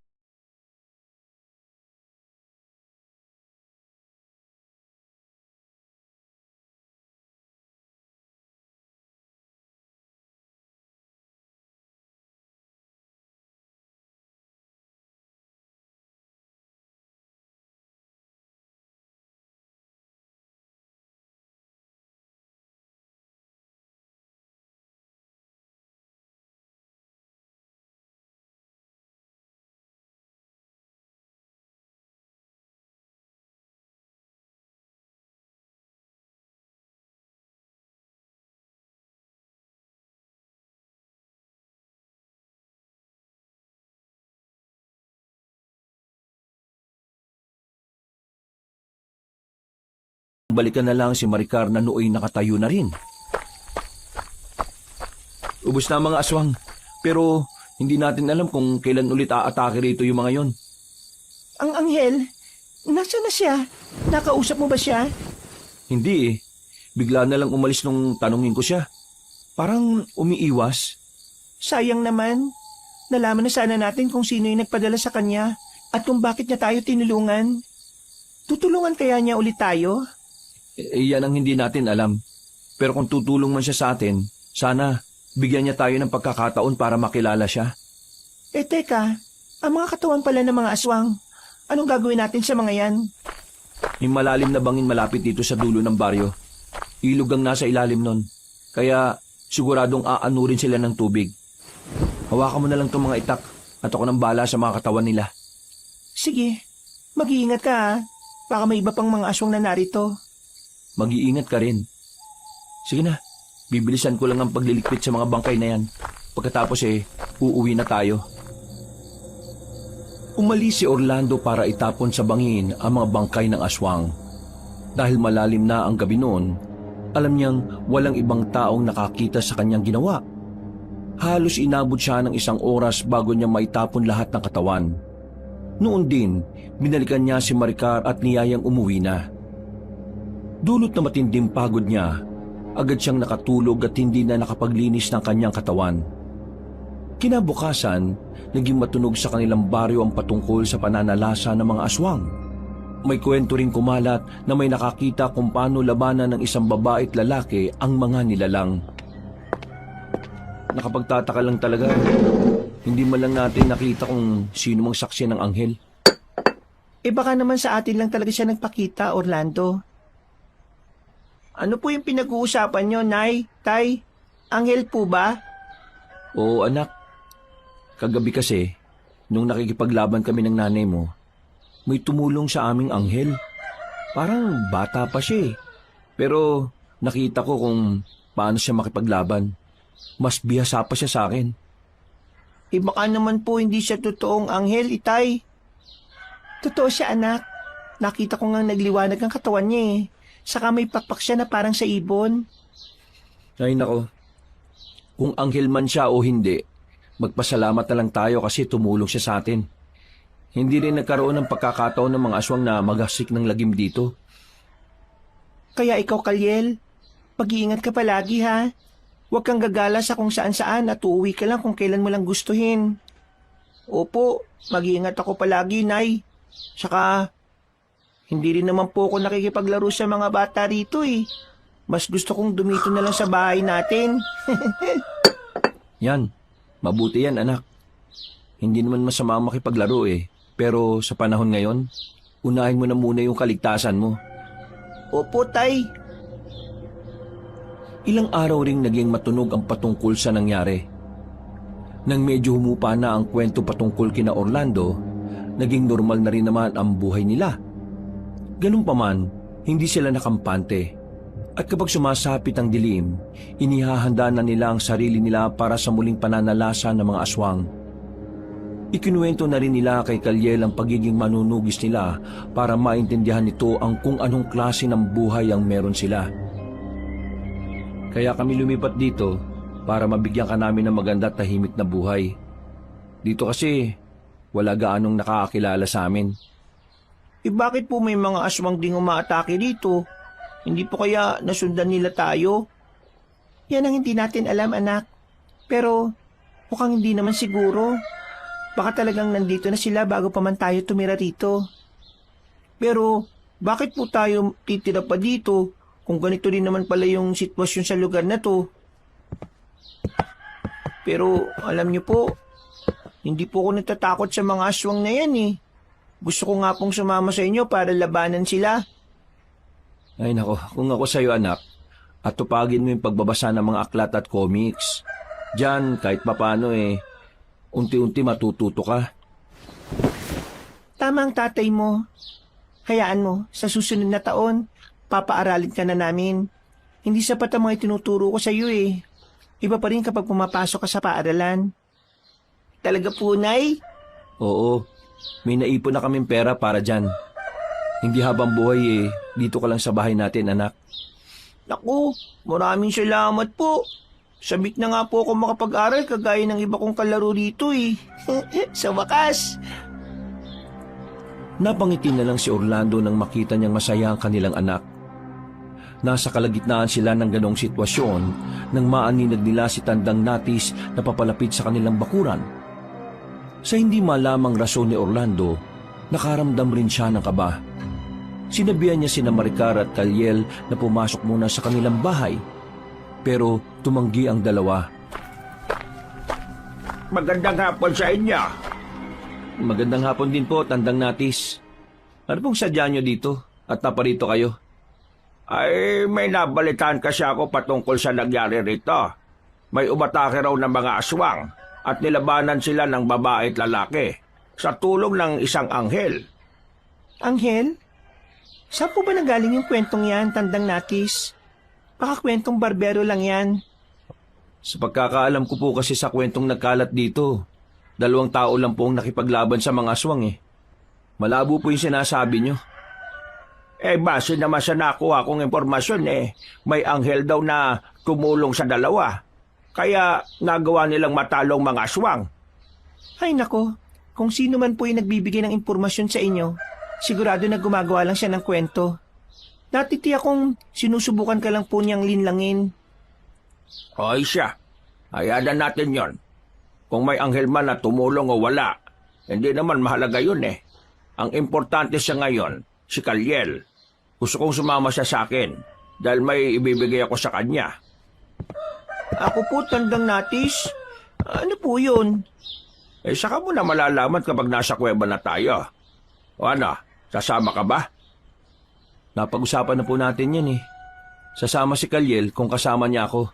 Balikan na lang si Maricar na nooy nakatayo na rin. Ubus na ang mga aswang, pero hindi natin alam kung kailan ulit aatake rito yung mga yon. Ang anghel, nasaan na siya? Nakausap mo ba siya? Hindi eh. Bigla na lang umalis nung tanungin ko siya. Parang umiiwas. Sayang naman. Nalaman na sana natin kung sino yung nagpadala sa kanya at kung bakit niya tayo tinulungan. Tutulungan kaya niya ulit tayo? Yan ang hindi natin alam. Pero kung tutulong man siya sa atin, sana bigyan niya tayo ng pagkakataon para makilala siya. Teka, ang mga katawan pala ng mga aswang. Anong gagawin natin sa mga yan? May malalim na bangin malapit dito sa dulo ng baryo. Ilog ang nasa ilalim nun. Kaya siguradong aanurin sila ng tubig. Hawakan mo na lang itong mga itak at ako nang bala sa mga katawan nila. Sige, mag-iingat ka ha. Baka may iba pang mga aswang na narito. Mag-iingat ka rin. Sige na, bibilisan ko lang ang paglilikpit sa mga bangkay na yan. Pagkatapos uuwi na tayo. Umalis si Orlando para itapon sa bangin ang mga bangkay ng aswang. Dahil malalim na ang gabi noon, alam niyang walang ibang taong nakakita sa kanyang ginawa. Halos inabot siya ng 1 oras bago niya maitapon lahat ng katawan. Noon din, binalikan niya si Maricar at niyayang umuwi na. Dulot na matinding pagod niya, agad siyang nakatulog at hindi na nakapaglinis ng kanyang katawan. Kinabukasan, naging matunog sa kanilang baryo ang patungkol sa pananalasa ng mga aswang. May kwento ring kumalat na may nakakita kung paano labanan ng isang babae at lalaki ang mga nilalang. Nakapagtataka lang talaga. Hindi man lang natin nakita kung sino mang saksi ng anghel. Baka naman sa atin lang talaga siya nagpakita, Orlando. Ano po yung pinag-uusapan nyo, Nay? Tay? Anghel po ba? Oo, anak. Kagabi kasi, nung nakikipaglaban kami ng nanay mo, may tumulong sa aming anghel. Parang bata pa siya eh. Pero nakita ko kung paano siya makipaglaban. Mas bihasa pa siya sa akin. Baka naman po hindi siya totoong anghel, Itay. Totoo siya, anak. Nakita ko ngang nagliwanag ang katawan niya eh. Saka may pakpak siya na parang sa ibon. Ay nako, kung anghel man siya o hindi, magpasalamat na lang tayo kasi tumulong siya sa atin. Hindi rin nagkaroon ng pagkakataon ng mga aswang na maghasik ng lagim dito. Kaya ikaw, Kalyel, mag-iingat ka palagi ha. Huwag kang gagala sa kung saan-saan at uuwi ka lang kung kailan mo lang gustuhin. Opo, mag-iingat ako palagi, Nay. Saka, hindi rin naman po ako nakikipaglaro sa mga bata rito eh. Mas gusto kong dumito na lang sa bahay natin. Yan, mabuti yan anak. Hindi naman masama makipaglaro eh. Pero sa panahon ngayon, unahin mo na muna yung kaligtasan mo. Opo, Tay. Ilang araw ring naging matunog ang patungkol sa nangyari. Nang medyo humupa na ang kwento patungkol kina Orlando, naging normal na rin naman ang buhay nila. Ganun pa man, hindi sila nakampante. At kapag sumasapit ang dilim, inihahanda na nila ang sarili nila para sa muling pananalasa ng mga aswang. Ikinuwento na rin nila kay Kalyel ang pagiging manunugis nila para maintindihan nito ang kung anong klase ng buhay ang meron sila. Kaya kami lumipat dito para mabigyan ka namin ng maganda at tahimik na buhay. Dito kasi wala gaanong nakakakilala sa amin. Eh bakit po may mga aswang ding umaatake dito? Hindi po kaya nasundan nila tayo? Yan ang hindi natin alam, anak. Pero mukhang hindi naman siguro. Baka talagang nandito na sila bago pa man tayo tumira rito. Pero bakit po tayo titira pa dito kung ganito rin naman pala yung sitwasyon sa lugar na to? Pero alam niyo po, hindi po ako natatakot sa mga aswang na yan eh. Gusto ko nga pong sumama sa inyo para labanan sila. Ay nako, kung ako sa'yo anak, at tupagin mo yung pagbabasa ng mga aklat at comics. Diyan, kahit papano unti-unti matututo ka. Tama ang tatay mo. Hayaan mo, sa susunod na taon, papaaralin ka na namin. Hindi sapat ang mga tinuturo ko sa iyo eh. Iba pa rin kapag pumapasok ka sa paaralan. Talaga po, Nay? Oo, may naipon na kaming pera para dyan. Hindi habang buhay dito ka lang sa bahay natin anak. Naku, maraming salamat po. Sabik na nga po ako makapag-aral kagaya ng iba kong kalaro dito eh. Sa wakas. Napangiti na lang si Orlando nang makita niyang masaya ang kanilang anak. Nasa kalagitnaan sila ng ganong sitwasyon nang maaninag nila si Tandang Natis na papalapit sa kanilang bakuran. Sa hindi malamang rason ni Orlando, nakaramdam rin siya ng kaba. Sinabihan niya sina Maricar at Kalyel na pumasok muna sa kanilang bahay. Pero tumanggi ang dalawa. Magandang hapon sa inyo. Magandang hapon din po, Tandang Natis. Ano pong sadya niyo dito at naparito kayo? Ay, may nabalitaan kasi ako patungkol sa nangyari rito. May umatake raw ng mga aswang at nilabanan sila ng babae at lalaki sa tulong ng isang anghel. Anghel? Saan po ba nanggaling yung kwentong yan, Tandang Natis? Baka kwentong barbero lang yan. Sa pagkakaalam ko po kasi sa kwentong nagkalat dito, 2 tao lang po ang nakipaglaban sa mga aswang Malabo po yung sinasabi nyo. Base naman sa nakuha kong impormasyon may anghel daw na tumulong sa dalawa. Kaya nagawa nilang matalong mga aswang. Ay nako, kung sino man po yung nagbibigay ng impormasyon sa inyo, sigurado na gumagawa lang siya ng kwento. Natitiyak kong sinusubukan ka lang po niyang linlangin. Hoy siya, hayaan natin yon. Kung may anghel man na tumulong o wala, hindi naman mahalaga yun Ang importante sa ngayon, si Kalyel. Gusto kong sumama siya sa akin dahil may ibibigay ako sa kanya. Ako po, Tandang Natis. Ano po yun? Saka mo na malalaman kapag nasa kuweba na tayo. O ano, sasama ka ba? Napag-usapan na po natin yan Sasama si Kalyel kung kasama niya ako.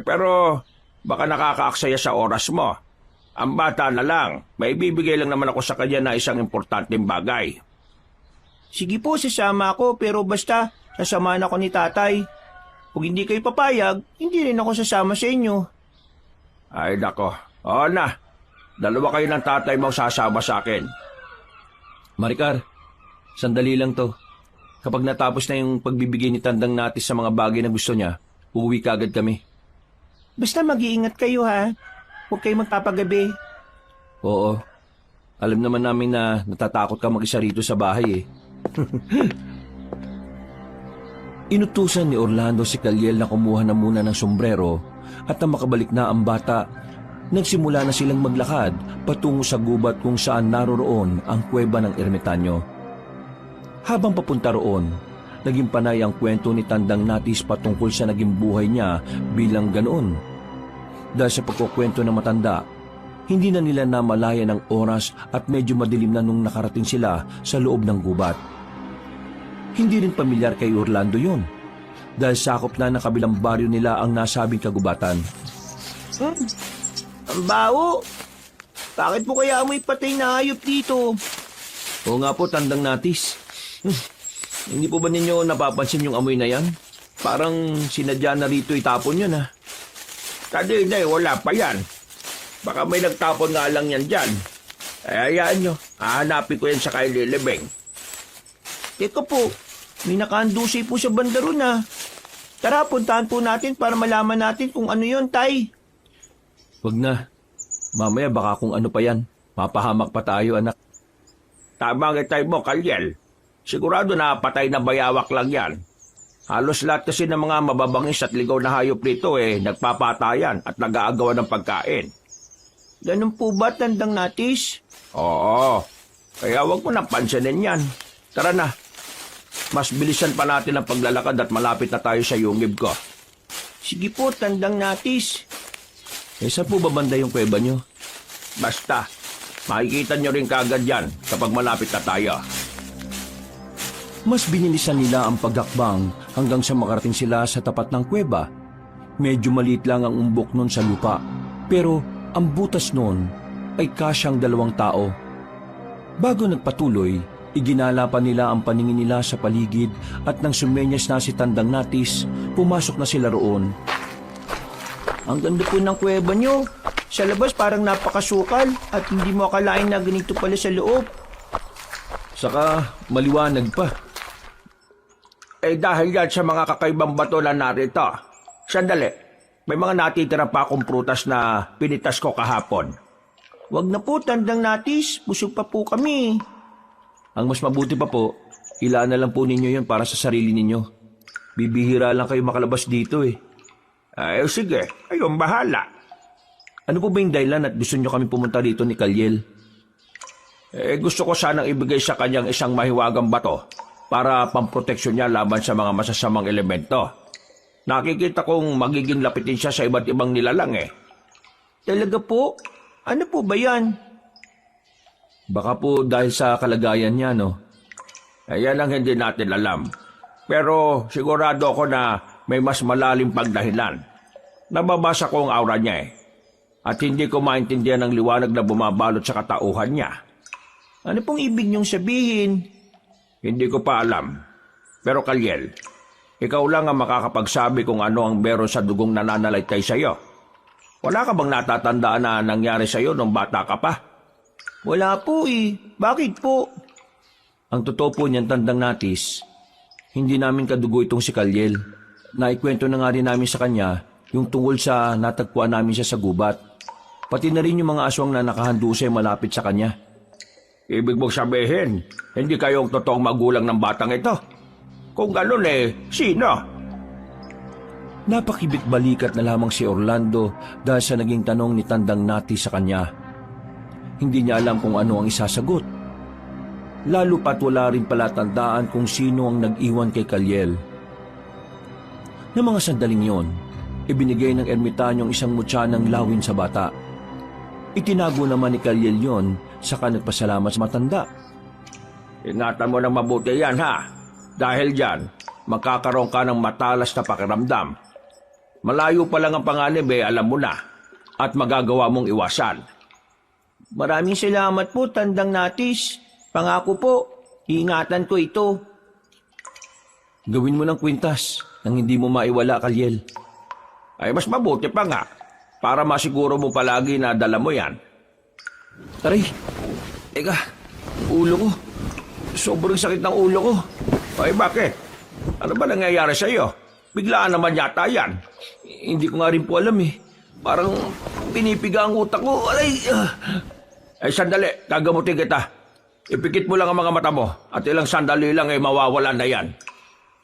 Pero baka nakakaaksaya sa oras mo. Ang bata na lang, may ibibigay lang naman ako sa kanya na isang importanteng bagay. Sige po, sasama ako pero basta sasamahan ako ni tatay. Kung hindi kayo papayag, hindi rin ako sasama sa inyo. Ay nako, oo na. 2 kayo ng tatay mo sasama sa akin. Maricar, sandali lang to. Kapag natapos na yung pagbibigay ni Tandang Natis sa mga bagay na gusto niya, uuwi kagad kami. Basta mag-iingat kayo ha. Huwag kayo magpapagabi. Oo. Alam naman namin na natatakot ka mag-isa rito sa bahay eh. Inutusan ni Orlando si Kaliel na kumuha na muna ng sombrero at nang makabalik na ang bata, nagsimula na silang maglakad patungo sa gubat kung saan naroroon ang kuweba ng ermitanyo. Habang papunta roon, naging panay ang kwento ni Tandang Natis patungkol sa naging buhay niya bilang ganoon. Dahil sa pagkukwento ng matanda, hindi na nila namalayan ang oras at medyo madilim na nung nakarating sila sa loob ng gubat. Hindi rin pamilyar kay Orlando yun, dahil sakop na ng kabilang baryo nila ang nasabing kagubatan. Ang baho. Bakit po kaya amoy patay na hayop dito? Oo nga po, Tandang Natis. Hindi po ba ninyo napapansin yung amoy na yan? Parang sinadya na rito itapon yun ha. Kanina wala pa yan. Baka may nagtapon nga lang yan dyan. Hayaan nyo, hahanapin ko yan sa kay Lilibeng. Teka po, may nakaandusay po sa banda ron ha. Tara, puntahan po natin para malaman natin kung ano yon, Tay. Wag na. Mamaya baka kung ano pa yan. Mapahamak pa tayo, anak. Tama nga tayo mo, Kaliel. Sigurado na patay na bayawak lang yan. Halos lahat kasi ng mga mababangis at ligaw na hayop rito nagpapatayan at nag-aagawan ng pagkain. Ganun po ba, Tandang Natis? Oo, kaya wag mo nang pansinin yan. Tara na, mas bilisan pa natin ang paglalakad at malapit na tayo sa yungib ko. Sige po, Tandang Natis. Saan po ba banda yung kuweba nyo? Basta, makikita nyo rin kagad yan kapag malapit na tayo. Mas binilisan nila ang pagakbang hanggang sa makarating sila sa tapat ng kuweba. Medyo maliit lang ang umbok nun sa lupa, pero ang butas nun ay kasyang 2 tao. Bago nagpatuloy, iginala pa nila ang paningin nila sa paligid at nang sumenyas na si Tandang Natis, pumasok na sila roon. Ang ganda po ng kuweba nyo. Sa labas parang napakasukal at hindi mo akalain na ganito pala sa loob. Saka maliwanag pa. Dahil yan sa mga kakaibang bato na narito. Sandali, may mga natitira pa akong prutas na pinitas ko kahapon. Wag na po, Tandang Natis. Busog pa po kami. Ang mas mabuti pa po, ilaan na lang po ninyo yun para sa sarili ninyo. Bibihira lang kayo makalabas dito eh. Sige, ayun bahala. Ano po ba yung dahilan at gusto nyo kami pumunta dito ni Kaliel? Gusto ko sanang ibigay sa kanyang isang mahiwagang bato para pamproteksyon niya laban sa mga masasamang elemento. Nakikita kong magiging lapitin siya sa iba't ibang nilalang Talaga po? Ano po ba yan? Baka po dahil sa kalagayan niya, no? Yan ang hindi natin alam. Pero sigurado ako na may mas malalim pagdahilan. Nababasa ko ang aura niya At hindi ko maintindihan ang liwanag na bumabalot sa katauhan niya. Ano pong ibig niyong sabihin? Hindi ko pa alam. Pero Kaliel, ikaw lang ang makakapagsabi kung ano ang meron sa dugong nananalaytay sa iyo. Wala ka bang natatandaan na nangyari sa iyo nung bata ka pa? Wala po Bakit po? Ang totoo po niyan, Tandang Natis, hindi namin kadugo itong si Kaliel. Naikwento na nga rin namin sa kanya yung tungkol sa natagpuan namin siya sa gubat. Pati na rin yung mga aswang na nakahandusay malapit sa kanya. Ibig mong sabihin, hindi kayong totoong magulang ng batang ito? Kung gano'n sino? Napakibit balikat na lamang si Orlando dahil sa naging tanong ni Tandang Natis sa kanya. Hindi niya alam kung ano ang isasagot. Lalo pat wala rin pala tandaan kung sino ang nag-iwan kay Kaliel. Ng mga sandaling yon, ibinigay ng ermitanyong isang mutya ng lawin sa bata. Itinago naman ni Kaliel yon, saka nagpasalamat sa matanda. Ingatan mo ng mabuti yan Dahil dyan, magkakaroon ka ng matalas na pakiramdam. Malayo pa lang ang panganib alam mo na. At magagawa mong iwasan. Maraming salamat po, Tandang Natis. Pangako po, iingatan ko ito. Gawin mo ng kwintas nang hindi mo maiwala, Kaliel. Mas mabuti pa nga. Para masiguro mo palagi na dala mo yan. Taray! Teka, ulo ko. sobrang sakit ng ulo ko. Ay, bakit? Ano ba nangyayari sa iyo? Biglaan naman yata yan. Hindi ko nga rin po alam eh. Parang pinipiga ang utak ko. Aray! Ay, sandali. Gagamutin kita. Ipikit mo lang ang mga mata mo at ilang sandali lang ay mawawala na yan.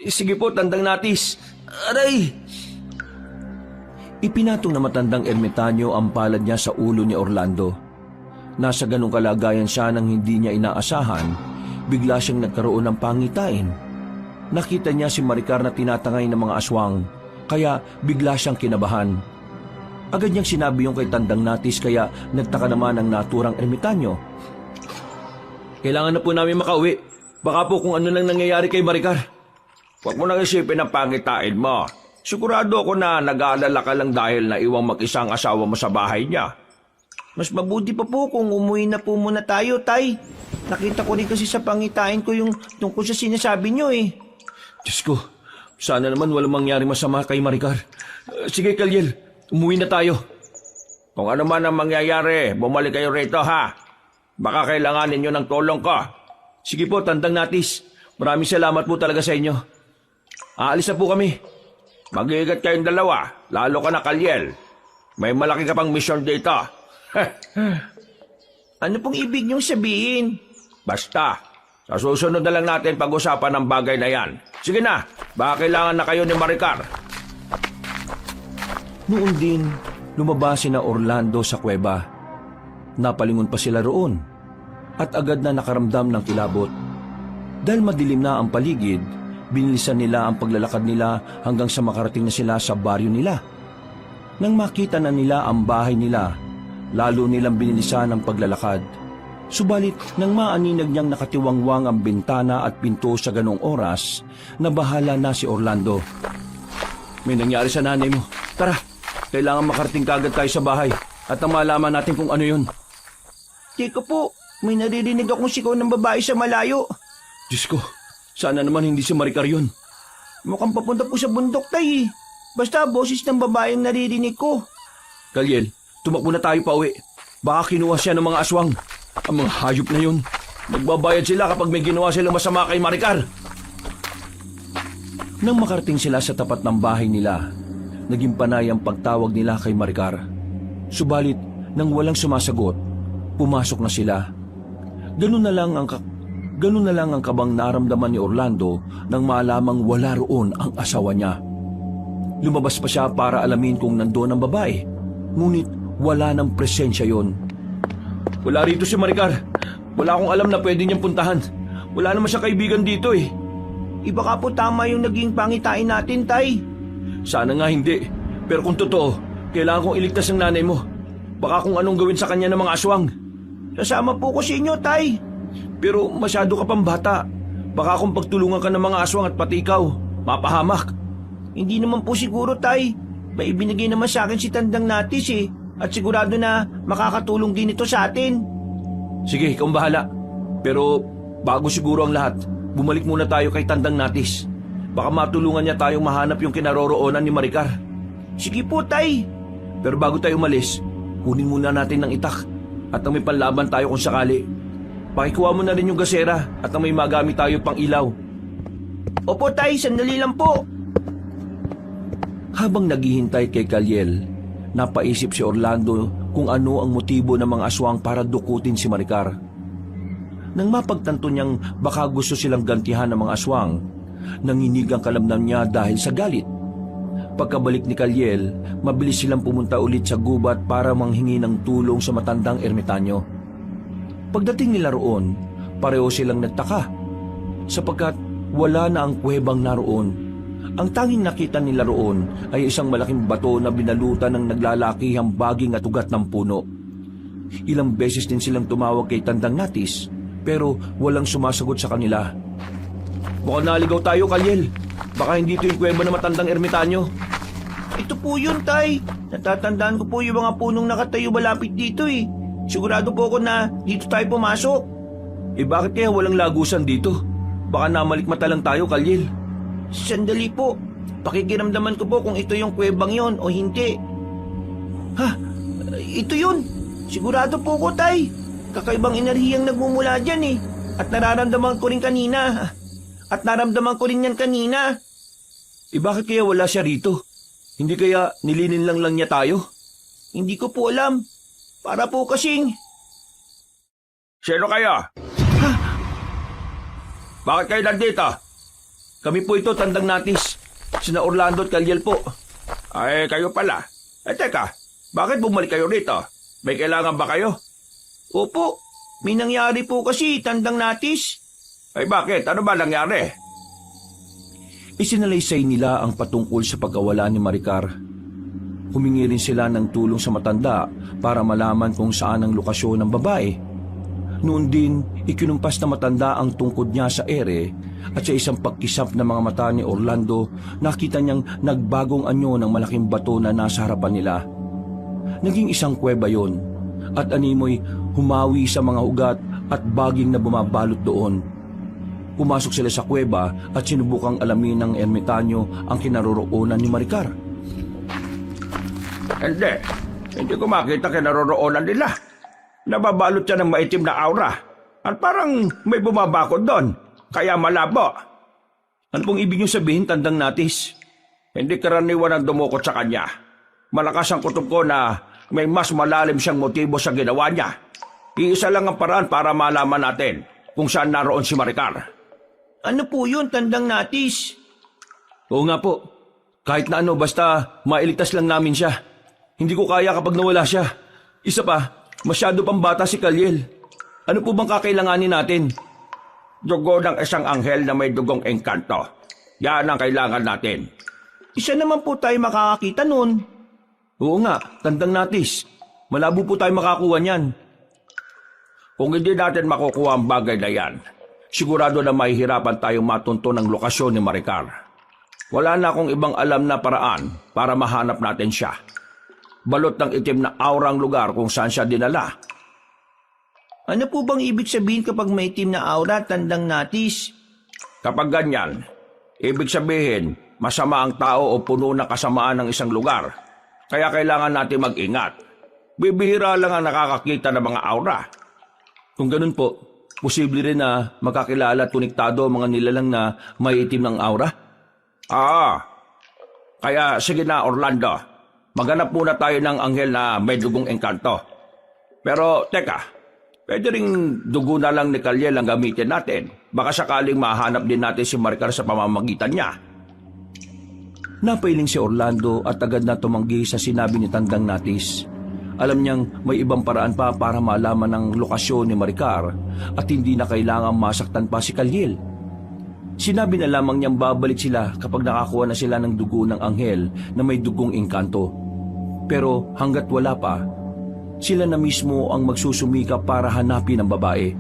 Sige po, Tandang Natis. Aray! Ipinatong na matandang ermitanyo ang palad niya sa ulo ni Orlando. Nasa ganong kalagayan siya nang hindi niya inaasahan, bigla siyang nagkaroon ng pangitain. Nakita niya si Maricar na tinatangay ng mga aswang, kaya bigla siyang kinabahan. Agad niyang sinabi yung kay Tandang Natis kaya nagtaka naman ang naturang ermitanyo. Kailangan na po namin makauwi. Baka po kung ano nang nangyayari kay Maricar. Huwag mo nang isipin ang pangitain mo. Sigurado ako na nag-aalala ka lang dahil na iwang mag-isang asawa mo sa bahay niya. Mas mabuti pa po kung umuwi na po muna tayo, Tay. Nakita ko rin kasi sa pangitain ko yung tungkol sa sinasabi niyo eh. Diyos ko, sana naman walang mangyari masama kay Maricar. Sige, Kalyel, umuwi na tayo. Kung ano man ang mangyayari, bumalik kayo rito ha. Baka kailangan ninyo ng tulong ko. Sige po, Tandang Natis. Maraming salamat po talaga sa inyo. Aalis na po kami. Mag-iingat kayong dalawa, lalo ka na Kalyel. May malaki ka pang misyon dito. Ano pong ibig niyong sabihin? Basta, sa susunod na lang natin pag-usapan ang bagay na yan. Sige na, baka kailangan na kayo ni Maricar. Noon din, lumabas sina Orlando sa kuweba. Napalingon pa sila roon at agad na nakaramdam ng kilabot. Dahil madilim na ang paligid, binilisan nila ang paglalakad nila hanggang sa makarating na sila sa baryo nila. Nang makita na nila ang bahay nila, lalo nilang binilisan ang paglalakad. Subalit, nang maaninag niyang nakatiwangwang ang bintana at pinto sa ganong oras, nabahala na si Orlando. May nangyari sa nanay mo. Tara, kailangan makarating kagad tayo sa bahay at nang malaman natin kung ano yun. Teka po, may naririnig akong sigaw ng babae sa malayo. Diyos ko, sana naman hindi si Maricar yun. Mukhang papunta po sa bundok, Tay. Basta boses ng babae ang naririnig ko. Kalyel, tumakbo na tayo pa uwi. Baka kinuha siya ng mga aswang. Ang mga hayop na yun. Magbabayad sila kapag may ginawa silang masama kay Maricar. Nang makarating sila sa tapat ng bahay nila, naging panay ang pagtawag nila kay Maricar. Subalit, nang walang sumasagot, pumasok na sila. Ganun na lang ang kabang naramdaman ni Orlando nang malamang wala roon ang asawa niya. Lumabas pa siya para alamin kung nandoon ang babae, ngunit wala ng presensya yon. Wala rito si Maricar. Wala akong alam na pwede niyang puntahan. Wala naman siya kaibigan dito eh. Iba ka po tama yung naging pangitain natin, Tay. Sana nga hindi. Pero kung totoo, kailangan kong iligtas ang nanay mo. Baka kung anong gawin sa kanya ng mga aswang. Sasama po ko sa inyo, Tay. Pero masyado ka pang bata. Baka kung pagtulungan ka ng mga aswang at pati ikaw, mapahamak. Hindi naman po siguro, Tay. May ibinigay naman sa akin si Tandang Natis eh. At sigurado na makakatulong din ito sa atin. Sige, ikaw ang bahala. Pero bago siguro ang lahat, bumalik muna tayo kay Tandang Natis. Baka matulungan niya tayong mahanap yung kinaroroonan ni Maricar. Sige po, Tay. Pero bago tayo umalis, kunin muna natin ng itak at ang may panlaban tayo kung sakali. Pakikuha mo na rin yung gasera at ang may magamit tayo pang ilaw. Opo, Tay. Sandali lang po. Habang naghihintay kay Kalyel, napaisip si Orlando kung ano ang motibo ng mga aswang para dukutin si Maricar. Nang mapagtanto niyang baka gusto silang gantihan ng mga aswang, nanginig ang kalamnan niya dahil sa galit. Pagkabalik ni Kalyel, mabilis silang pumunta ulit sa gubat para manghingi ng tulong sa matandang ermitanyo. Pagdating nila roon, pareho silang nagtaka sapagkat wala na ang kuwebang naroon. Ang tanging nakita nila roon ay isang malaking bato na binalutan ng naglalakihang baging at ugat ng puno. Ilang beses din silang tumawag kay Tandang Natis, pero walang sumasagot sa kanila. Mukhang naligaw tayo, Kalyel. Baka hindi ito yung kuweba ng matandang ermitanyo. Ito po yun, Tay. Natatandaan ko po yung mga punong nakatayo malapit dito eh. Sigurado po ako na dito tayo pumasok. Eh bakit kaya walang lagusan dito? Baka namalikmata lang tayo, Kalyel. Sandali po. Pakikiramdaman ko po kung ito yung kuwebang yon o hindi. Ha? Ito yun. Sigurado po ko, Tay. Kakaibang enerhiyang nagmumula dyan eh. At nararamdaman ko rin kanina. At naramdaman ko rin yan kanina. Bakit kaya wala siya rito? Hindi kaya nilinin lang niya tayo? Hindi ko po alam. Para po kasing... Sino kayo? Bakit kayo nandito? Kami po ito, Tandang Natis. Sina Orlando at Calyel po. Ay, kayo pala. Teka, bakit bumalik kayo rito? May kailangan ba kayo? Opo, may nangyari po kasi, Tandang Natis. Ay bakit? Ano ba nangyari? Isinalaysay nila ang patungkol sa pagkawala ni Maricar. Humingi rin sila ng tulong sa matanda para malaman kung saan ang lokasyon ng babae. Noon din, ikinumpas na matanda ang tungkod niya sa ere at sa isang pagkisap ng mga mata ni Orlando, nakita niyang nagbagong anyo ng malaking bato na nasa harapan nila. Naging isang kuweba yon at animoy humawi sa mga ugat at baging na bumabalot doon. Pumasok sila sa kuweba at sinubukang alamin ng ermitanyo ang kinaroroonan ni Maricar. Hindi ko makita kinaroroonan nila. Nababalot siya ng maitim na aura. At parang may bumabakod doon. Kaya malabo. Ano pong ibig niyo sabihin, Tandang Natis? Hindi karaniwan ang dumukot sa kanya. Malakas ang kutob ko na may mas malalim siyang motibo sa ginawa niya. Iisa lang ang paraan para malaman natin kung saan naroon si Maricar. Ano po yun, Tandang Natis? Oo nga po. Kahit na ano, basta mailigtas lang namin siya. Hindi ko kaya kapag nawala siya. Isa pa, masyado pang bata si Calyel. Ano po bang kakailanganin natin? Dugo ng isang anghel na may dugong engkanto. Yan ang kailangan natin. Isa naman po tayo makakakita nun. Oo nga, Tandang Natis. Malabo po tayo makakuha niyan. Kung hindi natin makukuha ang bagay na yan, sigurado na mahihirapan tayong matunto ng lokasyon ni Maricar. Wala na akong ibang alam na paraan para mahanap natin siya. Balot ng itim na aurang lugar kung saan siya dinala. Ano po bang ibig sabihin kapag may itim na aura, Tandang Natis? Kapag ganyan, ibig sabihin masama ang tao o puno ng kasamaan ng isang lugar. Kaya kailangan natin mag-ingat. Bibihira lang ang nakakakita ng mga aura. Kung ganun po, posible rin na makakilala at konektado ang mga nilalang na may itim ng aura? Kaya sige na, Orlando. Maghanap muna tayo ng anghel na may dugong engkanto. Pero teka, pwede ring dugo na lang ni Calyel ang gamitin natin. Baka sakaling mahanap din natin si Maricar sa pamamagitan niya. Napailing si Orlando at agad na tumanggi sa sinabi ni Tandang Natis. Alam niyang may ibang paraan pa para malaman ang lokasyon ni Maricar at hindi na kailangang masaktan pa si Calyel. Sinabi na lamang niyang babalik sila kapag nakakuha na sila ng dugo ng anghel na may dugong engkanto. Pero hanggat wala pa, sila na mismo ang magsusumikap para hanapin ang babae.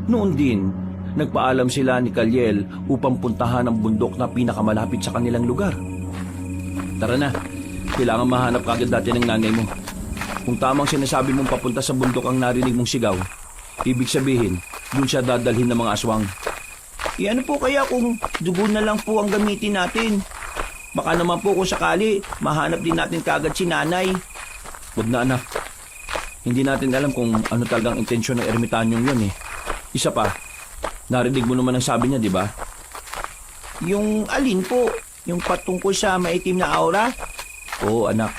Noon din, nagpaalam sila ni Calyel upang puntahan ang bundok na pinakamalapit sa kanilang lugar. Tara na, kailangan mahanap kagad natin ng nanay mo. Kung tamang sinasabi mong papunta sa bundok ang narinig mong sigaw, ibig sabihin, dun siya dadalhin ng mga aswang. Ano po kaya kung dugo na lang po ang gamitin natin? Baka naman po kung sakali, mahanap din natin kagad si nanay. Wag na anak. Hindi natin alam kung ano talagang intensyon ng ermitanyong yun eh. Isa pa, narinig mo naman ang sabi niya, di ba? Yung alin po? Yung patungkol sa maitim na aura? Oo anak,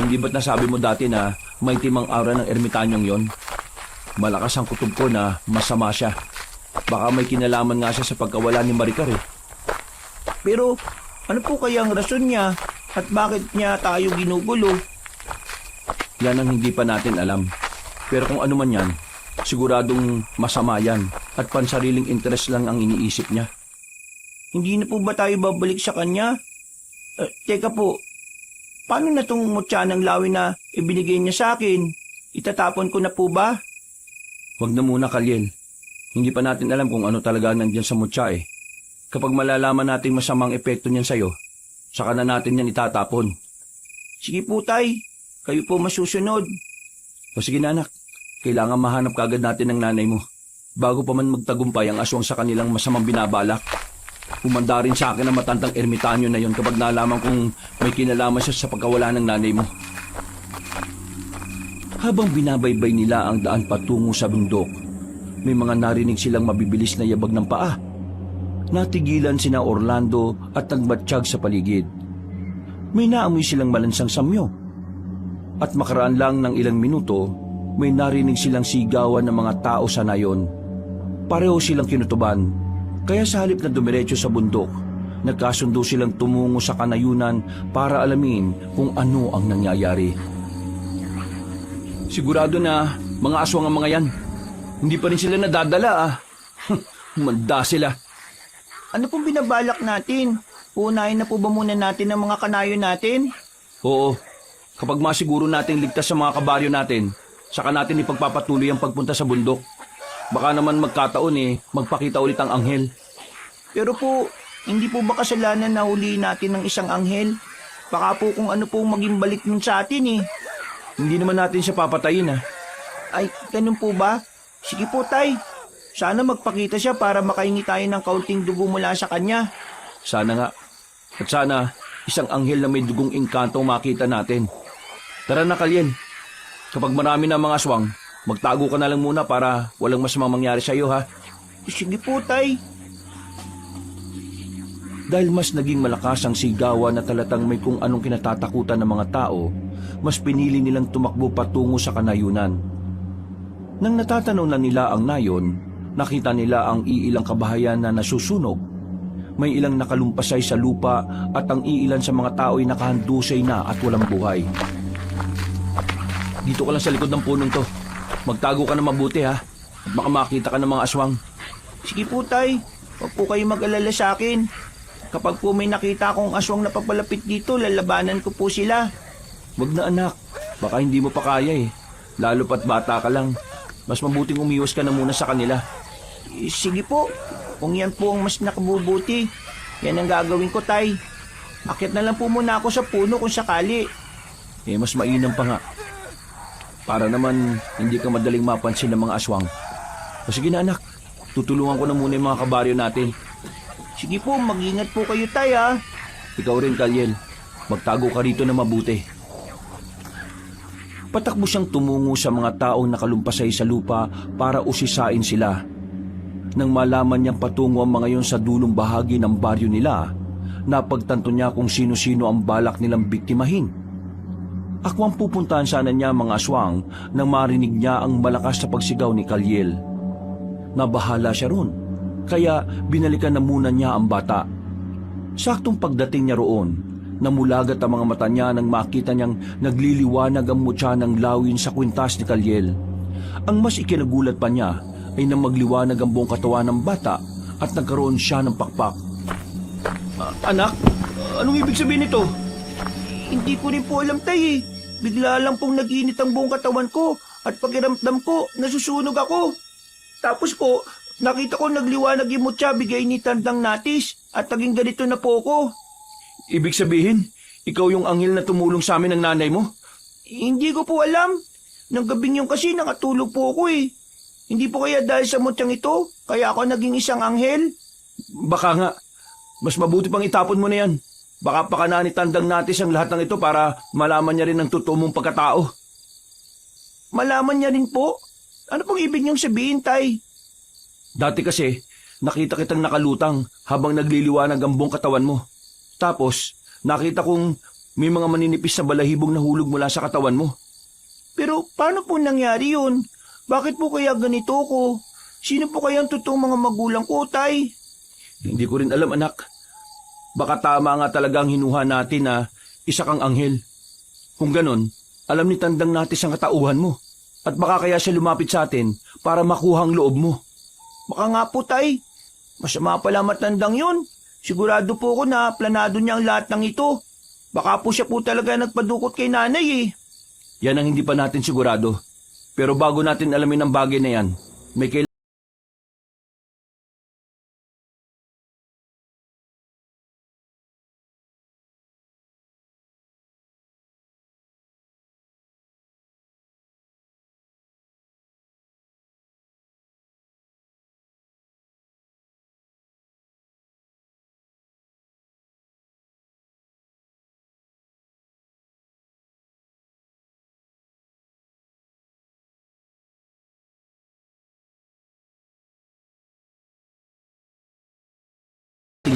hindi ba't nasabi mo dati na maitim ang aura ng ermitanyong yon? Malakas ang kutob ko na masama siya. Baka may kinalaman nga siya sa pagkawala ni Maricar eh. Pero ano po kaya ang rason niya at bakit niya tayo ginugulo? Yan ang hindi pa natin alam. Pero kung ano man yan, siguradong masama yan at pansariling interes lang ang iniisip niya. Hindi na po ba tayo babalik sa kanya? Teka po, paano na itong mutya ng lawi na ibinigay niya sa akin? Itatapon ko na po ba? Huwag na muna, Calyel. Hindi pa natin alam kung ano talaga nandiyan sa mutya eh. Kapag malalaman natin masamang epekto niyan sa'yo, saka na natin yan itatapon. Sige po tay, kayo po masusunod. O sige na anak, kailangan mahanap kagad natin ng nanay mo. Bago pa man magtagumpay ang aswang sa kanilang masamang binabalak. Humanda rin sa akin ang matandang ermitanyo na yon kapag nalaman kung may kinalaman siya sa pagkawala ng nanay mo. Habang binabaybay nila ang daan patungo sa bundok, may mga narinig silang mabibilis na yabag ng paa. Natigilan sina Orlando at nagmatsyag sa paligid. May naamoy silang malansang samyo. At makaraan lang ng ilang minuto, may narinig silang sigawan ng mga tao sa nayon. Pareho silang kinutuban, kaya sa halip na dumiretso sa bundok, nagkasundo silang tumungo sa kanayunan para alamin kung ano ang nangyayari. Sigurado na mga aswang ang mga yan. Hindi pa rin sila nadadala ah. Manda sila. Ano pong binabalak natin? Uunahin na po ba muna natin ang mga kanayo natin? Oo, kapag masiguro nating ligtas sa mga kabaryo natin, saka natin ipagpapatuloy ang pagpunta sa bundok. Baka naman magkataon magpakita ulit ang anghel. Pero po, hindi po ba kasalanan na huliin natin ng isang anghel? Baka po kung ano pong maging balik nun sa atin Hindi naman natin siya papatayin ah. Ay, ganun po ba? Sige po, Tay. Sana magpakita siya para makahingi tayo ng kaunting dugo mula sa kanya. Sana nga. At sana isang anghel na may dugong engkanto makita natin. Tara na, Kalyen. Kapag marami na mga aswang, magtago ka na lang muna para walang masamang mangyari sa iyo ha. Sige po, Tay. Dahil mas naging malakas ang sigawan na talatang may kung anong kinatatakutan ng mga tao, mas pinili nilang tumakbo patungo sa kanayunan. Nang natatanaw na nila ang nayon, nakita nila ang iilang kabahayan na nasusunog. May ilang nakalumpasay sa lupa at ang iilan sa mga tao ay nakahandusay na at walang buhay. Dito ka lang sa likod ng punong to. Magtago ka na mabuti ha. At baka makita ka ng mga aswang. Sige po, Tay. Huwag po kayo mag-alala sa akin. Kapag po may nakita akong aswang na papalapit dito, lalabanan ko po sila. Wag na anak. Baka hindi mo pa kaya Lalo pat bata ka lang. Mas mabuting umiwas ka na muna sa kanila. Sige po. Kung yan po ang mas nakabubuti, yan ang gagawin ko, Tay. Akyat na lang po muna ako sa puno kung sakali. Mas mainam pa nga. Para naman hindi ka madaling mapansin ng mga aswang. O sige na anak, tutulungan ko na muna yung mga kabaryo natin. Sige po, mag-ingat po kayo, Tay, ha. Ikaw rin, Kalyel. Magtago ka rito na mabuti. Patakbo siyang tumungo sa mga taong nakalumpasay sa lupa para usisain sila. Nang malaman niyang patungo ang mga yon sa dulong bahagi ng baryo nila, napagtanto niya kung sino-sino ang balak nilang biktimahin. Akwang pupuntahan sana niya mga aswang nang marinig niya ang malakas na pagsigaw ni Kalyel. Nabahala siya ron, kaya binalikan na muna niya ang bata. Saktong pagdating niya roon, namulagat ang mga mata niya nang makita niyang nagliliwanag ang mutya ng lawin sa kwintas ni Kalyel. Ang mas ikinagulat pa niya ay nang magliwanag ang buong katawan ng bata at nagkaroon siya ng pakpak. Anak, anong ibig sabihin nito? Hindi ko rin po alam, Tay, Bigla lang pong nag-init ang buong katawan ko at pakiramdam ko, nasusunog ako. Tapos po, nakita ko nagliwanag yung mutya bigay ni Tandang Natis at naging ganito na po ako. Ibig sabihin, ikaw yung anghel na tumulong sa amin ng nanay mo? Hindi ko po alam. Nang gabing yung kasi nakatulog po ako eh. Hindi po kaya dahil sa mutyang ito, kaya ako naging isang anghel? Baka nga. Mas mabuti pang itapon mo na yan. Baka pakanaan ni Tandang Natis ang lahat ng ito para malaman niya rin ang totoo mong pagkatao. Malaman niya rin po? Ano pong ibig niyong sabihin, Tay? Dati kasi, nakita kitang nakalutang habang nagliliwanag ang buong katawan mo. Tapos, nakita kong may mga maninipis na balahibong nahulog mula sa katawan mo. Pero paano po nangyari yun? Bakit po kaya ganito ko? Sino po kaya ang totoong mga magulang ko, Tay? Hindi ko rin alam, anak. Baka tama nga talagang hinuha natin na isa kang anghel. Kung ganon, alam ni Tandang Natis ang katauhan mo. At baka kaya siya lumapit sa atin para makuha ang loob mo. Baka nga po, Tay. Masama pala matandang yun. Sigurado po ako na planado niya ang lahat ng ito. Baka po siya po talaga nagpadukot kay nanay eh. Yan ang hindi pa natin sigurado. Pero bago natin alamin ang bagay na yan, may kailangan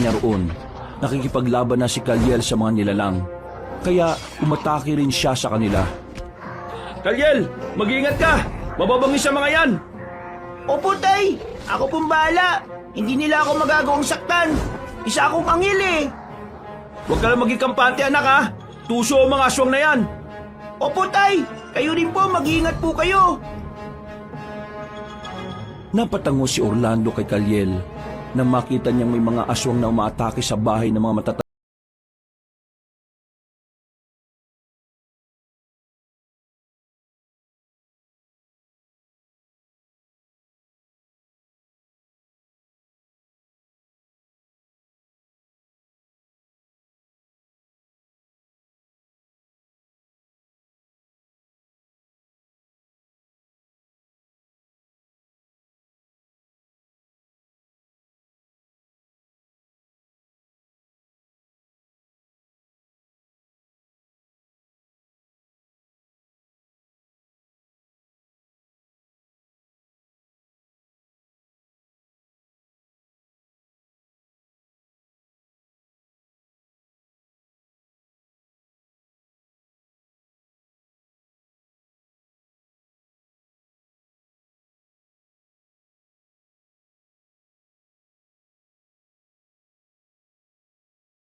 niya roon. Nakikipaglaban na si Kalyel sa mga nilalang. Kaya umatake rin siya sa kanila. Kalyel, mag-iingat ka! Mababangis sa mga yan! Opo, tay! Ako pong bahala! Hindi nila ako magagawang saktan! Isa akong anghel eh! Huwag ka lang maging kampante, anak ha! Tuso ang mga aswang na yan! Opo, tay! Kayo rin po, mag-iingat po kayo! Napatango si Orlando kay Kalyel nang makita niyang may mga aswang na umaatake sa bahay ng mga matatanda.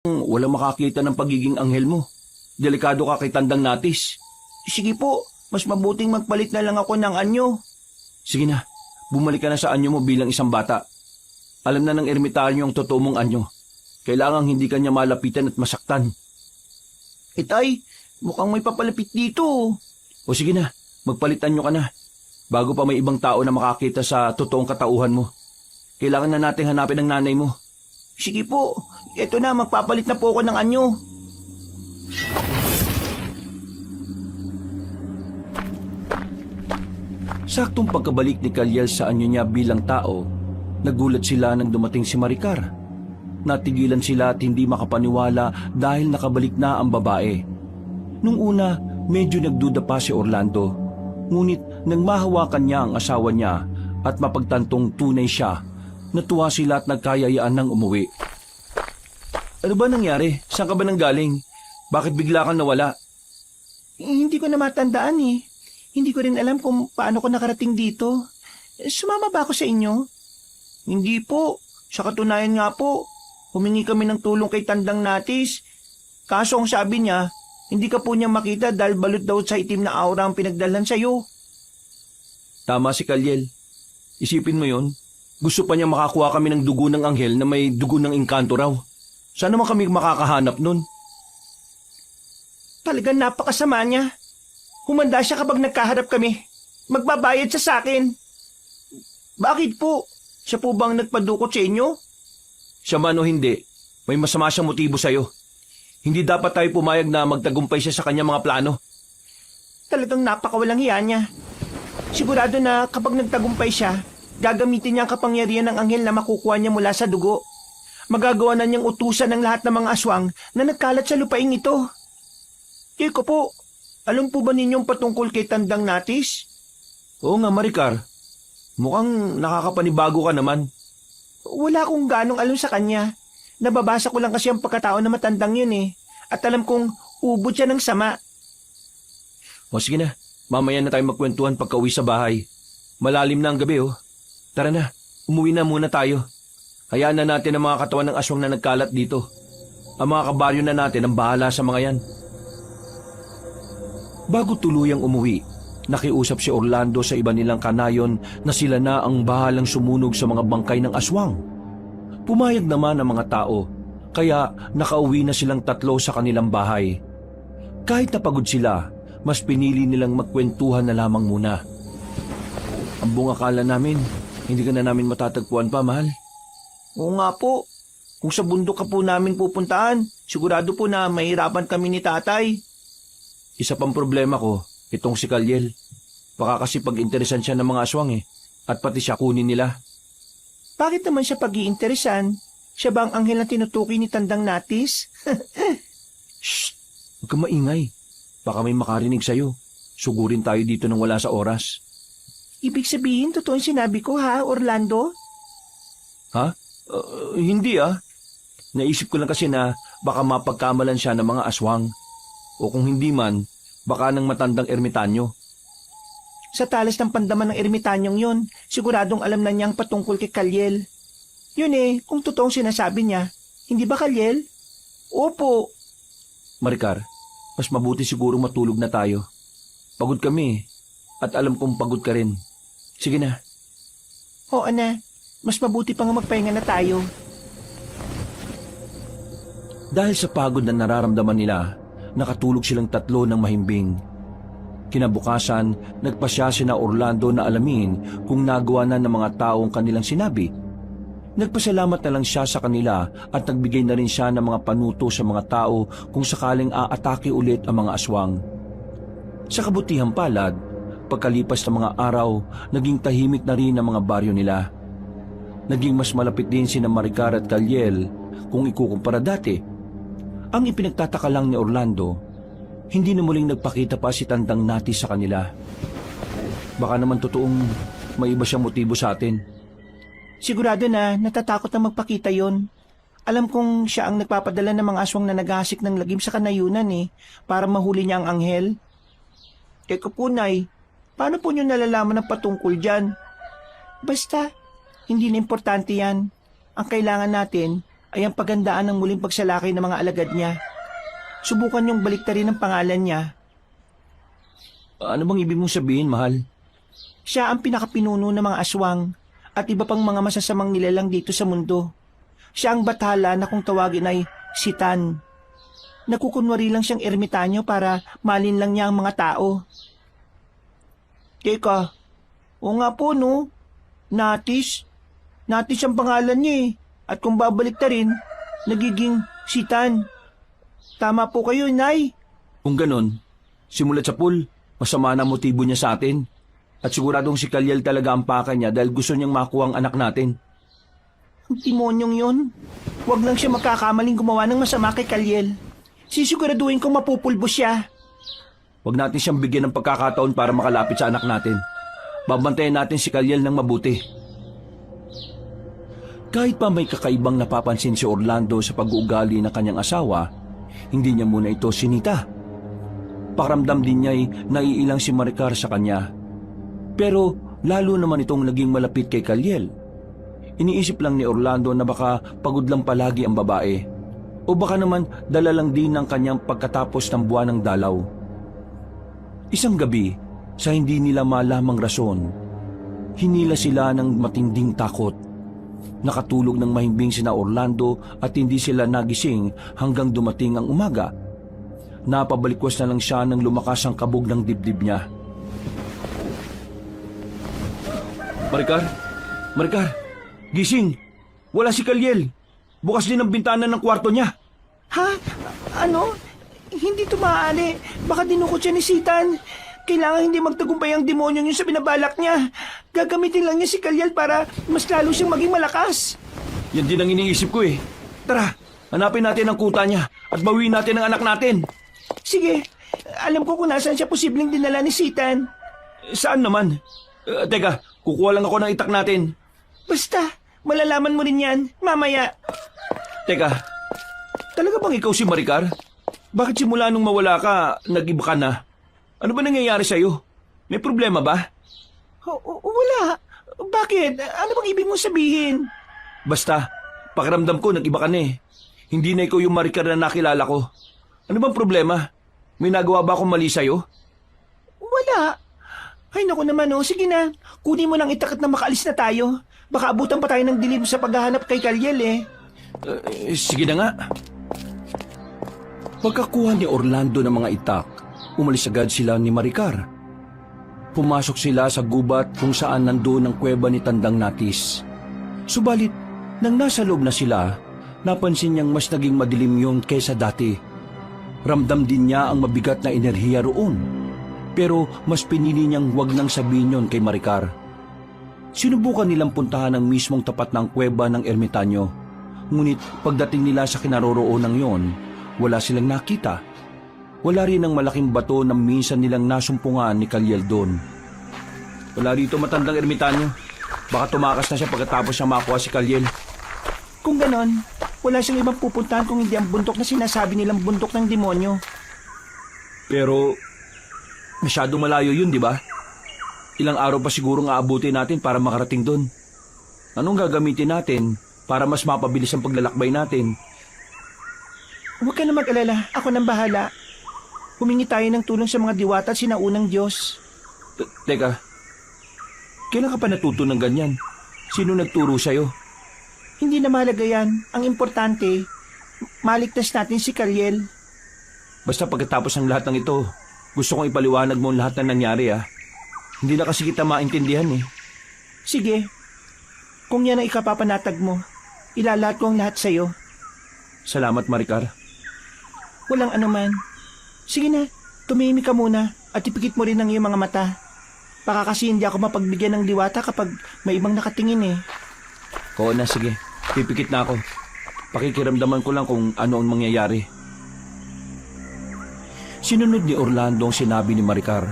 Walang makakita ng pagiging anghel mo. Delikado ka kay Tandang Natis. Sige po, mas mabuting magpalit na lang ako ng anyo. Sige na, bumalik ka na sa anyo mo bilang isang bata. Alam na ng ermitaryo ang totoo mong anyo. Kailangang hindi ka niya malapitan at masaktan. Tay, mukhang may papalapit dito. O sige na, magpalit anyo ka na. Bago pa may ibang tao na makakita sa totoong katauhan mo. Kailangan na nating hanapin ang nanay mo. Sige po, eto na, magpapalit na po ako ng anyo. Saktong pagkabalik ni Kalyel sa anyo niya bilang tao, nagulat sila nang dumating si Maricar. Natigilan sila at hindi makapaniwala dahil nakabalik na ang babae. Nung una, medyo nagduda pa si Orlando. Ngunit nang mahawakan niya ang asawa niya at mapagtantong tunay siya, natuwa sila at nagkayayaan ng umuwi. Ano ba nangyari? Saan ka ba nanggaling? Bakit bigla kang nawala? Hindi ko na matandaan eh. Hindi ko rin alam kung paano ko nakarating dito. Sumama ba ako sa inyo? Hindi po. Sa katunayan nga po, humingi kami ng tulong kay Tandang Natis. Kaso ang sabi niya, hindi ka po niya makita dahil balot daw sa itim na aura ang pinagdalhan sa'yo. Tama si Kalyel. Isipin mo yon. Gusto pa niya makakuha kami ng dugo ng anghel na may dugo ng engkanto raw. Saan naman kami makakahanap nun? Talagang napakasama niya. Humanda siya kapag nagkaharap kami. Magbabayad siya sa akin. Bakit po? Siya po bang nagpadukot sa inyo? Siya man o hindi, may masama siyang motibo sa'yo. Hindi dapat tayo pumayag na magtagumpay siya sa kanyang mga plano. Talagang napakawalang hiya niya. Sigurado na kapag nagtagumpay siya, gagamitin niya ang kapangyarihan ng anghel na makukuha niya mula sa dugo. Magagawa na niyang utusan ng lahat ng mga aswang na nagkalat sa lupaing ito. Kiko po, alam po ba ninyong patungkol kay Tandang Natis? Oo nga, Maricar. Mukhang nakakapanibago ka naman. Wala akong ganong alam sa kanya. Nababasa ko lang kasi ang pagkatao na matandang yun eh. At alam kong ubod siya ng sama. O sige na, mamaya na tayo magkwentuhan pagka-uwi sa bahay. Malalim na ang gabi oh. Tara na, umuwi na muna tayo. Hayaan na natin ang mga katawan ng aswang na nagkalat dito. Ang mga kabaryo na natin ang bahala sa mga yan. Bago tuluyang umuwi, nakiusap si Orlando sa iba nilang kanayon na sila na ang bahalang sumunog sa mga bangkay ng aswang. Pumayag naman ang mga tao, kaya nakauwi na silang tatlo sa kanilang bahay. Kahit napagod sila, mas pinili nilang magkwentuhan na lamang muna. Ang buong akala namin, hindi ka na namin matatagpuan pa, mahal. Oo nga po. Kung sa bundok ka po namin pupuntaan, sigurado po na mahirapan kami ni tatay. Isa pang problema ko, itong si Kalyel. Baka kasi pag-interesan siya ng mga aswang at pati siya kunin nila. Bakit naman siya pag-iinteresan? Siya ba ang anghel na tinutukoy ni Tandang Natis? Shh! Huwag kang maingay. Baka may makarinig sa'yo. Sugurin tayo dito nang wala sa oras. Ibig sabihin, totoo yung sinabi ko ha, Orlando? Ha? Hindi ah. Naisip ko lang kasi na baka mapagkamalan siya ng mga aswang. O kung hindi man, baka ng matandang ermitanyo. Sa talas ng pandaman ng ermitanyong yun, siguradong alam na niyang patungkol kay Kalyel. Yun kung totoong sinasabi niya. Hindi ba, Kalyel? Opo. Maricar, mas mabuti siguro matulog na tayo. Pagod kami at alam kong pagod ka rin. Sige na. Oo na, mas mabuti pa nga magpahinga na tayo. Dahil sa pagod na nararamdaman nila, nakatulog silang tatlo ng mahimbing. Kinabukasan, nagpasya sina Orlando na alamin kung nagawa na ng mga taong kanilang sinabi. Nagpasalamat na lang siya sa kanila at nagbigay na rin siya ng mga panuto sa mga tao kung sakaling aatake ulit ang mga aswang. Sa kabutihang palad, pagkalipas ng mga araw, naging tahimik na rin ang mga baryo nila. Naging mas malapit din sina Maricar at Kalyel kung ikukumpara dati. Ang ipinagtataka lang ni Orlando, hindi na muling nagpakita pa si Tandang Natis sa kanila. Baka naman totoong may iba siyang motibo sa atin. Sigurado na natatakot na magpakita yon. Alam kong siya ang nagpapadala ng mga aswang na naghahasik ng lagim sa kanayunan para mahuli niya ang anghel. Teka po, Nay, paano po niyo nalalaman ang patungkol dyan? Basta, hindi na importante yan. Ang kailangan natin ay ang pagandaan ng muling pagsalakay ng mga alagad niya. Subukan niyong baliktarin ang pangalan niya. Ano bang ibig mong sabihin, mahal? Siya ang pinakapinuno ng mga aswang at iba pang mga masasamang nilalang dito sa mundo. Siya ang bathala na kung tawagin ay Sitan. Nakukunwari lang siyang ermitanyo para malin lang niya ang mga tao. Teka, o nga po no, Natis. Natis ang pangalan niya At kung babalik ta rin, nagiging Sitan. Tama po kayo, Nay. Kung ganon, simulat sa pool, masama na motibo niya sa atin. At siguradong si Kalyel talaga ang paka niya dahil gusto niyang makuha ang anak natin. Ang timonyong yun. Huwag lang siya makakamaling gumawa ng masama kay Kalyel. Sisiguraduhin kong mapupulbo siya. Huwag natin siyang bigyan ng pagkakataon para makalapit sa anak natin. Babantayan natin si Kalyel ng mabuti. Kahit pa may kakaibang napapansin si Orlando sa pag-uugali ng kanyang asawa, hindi niya muna ito sinita. Pakiramdam din niya ay naiilang si Maricar sa kanya. Pero lalo naman itong naging malapit kay Kalyel. Iniisip lang ni Orlando na baka pagod lang palagi ang babae. O baka naman dala lang din ng kanyang pagkatapos ng buwan ng dalaw. Isang gabi, sa hindi nila malamang rason, hinila sila ng matinding takot. Nakatulog ng mahimbing sina Orlando at hindi sila nagising hanggang dumating ang umaga. Napabalikwas na lang siya nang lumakas ang kabog ng dibdib niya. Maricar! Maricar! Gising! Wala si Kalyel! Bukas din ang bintana ng kwarto niya! Ha? Ano? Hindi ito maaari. Baka dinukot siya ni Sitan. Kailangan hindi magtagumpay ang demonyo niyo sa binabalak niya. Gagamitin lang niya si Kalyel para mas lalo siyang maging malakas. Yan din ang iniisip ko eh. Tara, hanapin natin ang kuta niya at bawiin natin ang anak natin. Sige, alam ko kung nasaan siya posibleng dinala ni Sitan. Saan naman? Teka, kukuha lang ako ng itak natin. Basta, malalaman mo rin yan, mamaya. Teka, talaga bang ikaw si Maricar? Bakit simula nung mawala ka, nag-iba ka na? Ano ba nangyayari sa'yo? May problema ba? Wala. Bakit? Ano bang ibig mong sabihin? Basta, pakiramdam ko nag-iba ka na eh. Hindi na ikaw yung Maricar na nakilala ko. Ano bang problema? May nagawa ba akong mali sa'yo? Wala. Ay naku naman sige na. Kunin mo ng itak at na makaalis na tayo. Baka abutan pa tayo ng dilim sa paghahanap kay Kalyel Sige na nga. Pagkakuha ni Orlando ng mga itak, umalis agad sila ni Maricar. Pumasok sila sa gubat kung saan nandoon ang kuweba ni Tandang Natis. Subalit, nang nasa loob na sila, napansin niyang mas naging madilim yun kaysa dati. Ramdam din niya ang mabigat na enerhiya roon. Pero mas pinili niyang wag nang sabihin yun kay Maricar. Sinubukan nilang puntahan ang mismong tapat ng kuweba ng ermitanyo. Ngunit pagdating nila sa kinaroroonan yon, wala silang nakita. Wala rin ang malaking bato na minsan nilang nasumpungan ni Kalyel doon. Wala rito matandang ermitanyo. Baka tumakas na siya pagkatapos siya makuha si Kalyel. Kung ganon, Wala siyang ibang pupuntahan kung hindi ang bundok na sinasabi nilang bundok ng demonyo. Pero masyado malayo yun, di ba? Ilang araw pa siguro nga abutin natin para makarating doon. Anong gagamitin natin para mas mapabilis ang paglalakbay natin? Huwag ka na mag-alala, ako nang bahala. Humingi tayo ng tulong sa mga diwata at sinaunang Diyos. Teka, kailan ka pa natuto ng ganyan? Sino nagturo sa'yo? Hindi na mahalaga yan. Ang importante, maligtas natin si Kaliel. Basta pagkatapos ng lahat ng ito, gusto kong ipaliwanag mo ang lahat na nangyari Hindi na kasi kita maintindihan Sige, kung yan ang ikapapanatag mo, ilalahat ko ang lahat sa'yo. Salamat, Maricar. Walang anuman. Sige na, tumihimik ka muna at ipikit mo rin ang iyong mga mata. Baka kasi hindi ako mapagbigyan ng diwata kapag may ibang nakatingin Oo na, sige. Pipikit na ako. Pakikiramdaman ko lang kung ano ang mangyayari. Sinunod ni Orlando ang sinabi ni Maricar.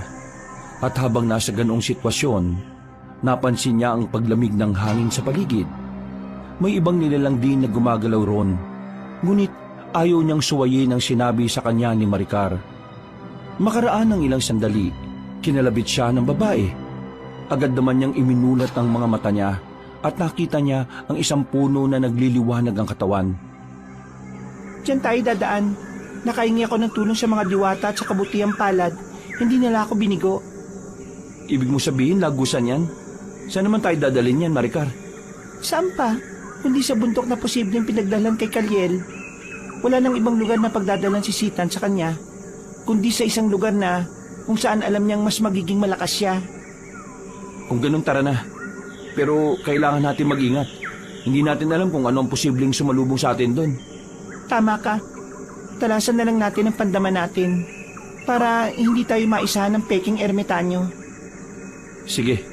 At habang nasa ganoong sitwasyon, napansin niya ang paglamig ng hangin sa paligid. May ibang nilalang din na gumagalaw ron. Ngunit ayaw niyang suwayin ang sinabi sa kanya ni Maricar. Makaraan ng ilang sandali, kinalabit siya ng babae. Agad naman niyang iminulat ang mga mata niya at nakita niya ang isang puno na nagliliwanag ang katawan. Diyan tayo dadaan. Nakahingi ako ng tulong sa mga diwata at sa kabutihang palad. Hindi nila ako binigo. Ibig mo sabihin, lagusan yan? Saan naman tayo dadalhin yan, Maricar? Saan pa? Kundi sa bundok na posibleng pinagdalan kay Kaliel. Wala nang ibang lugar na pagdadalan si Sitan sa kanya, kundi sa isang lugar na kung saan alam niyang mas magiging malakas siya. Kung ganun, tara na. Pero kailangan natin mag-ingat. Hindi natin alam kung ano ang posibleng sumalubong sa atin doon. Tama ka. Talasan na lang natin ang pandaman natin para hindi tayo maisahan ng peking ermitanyo. Sige.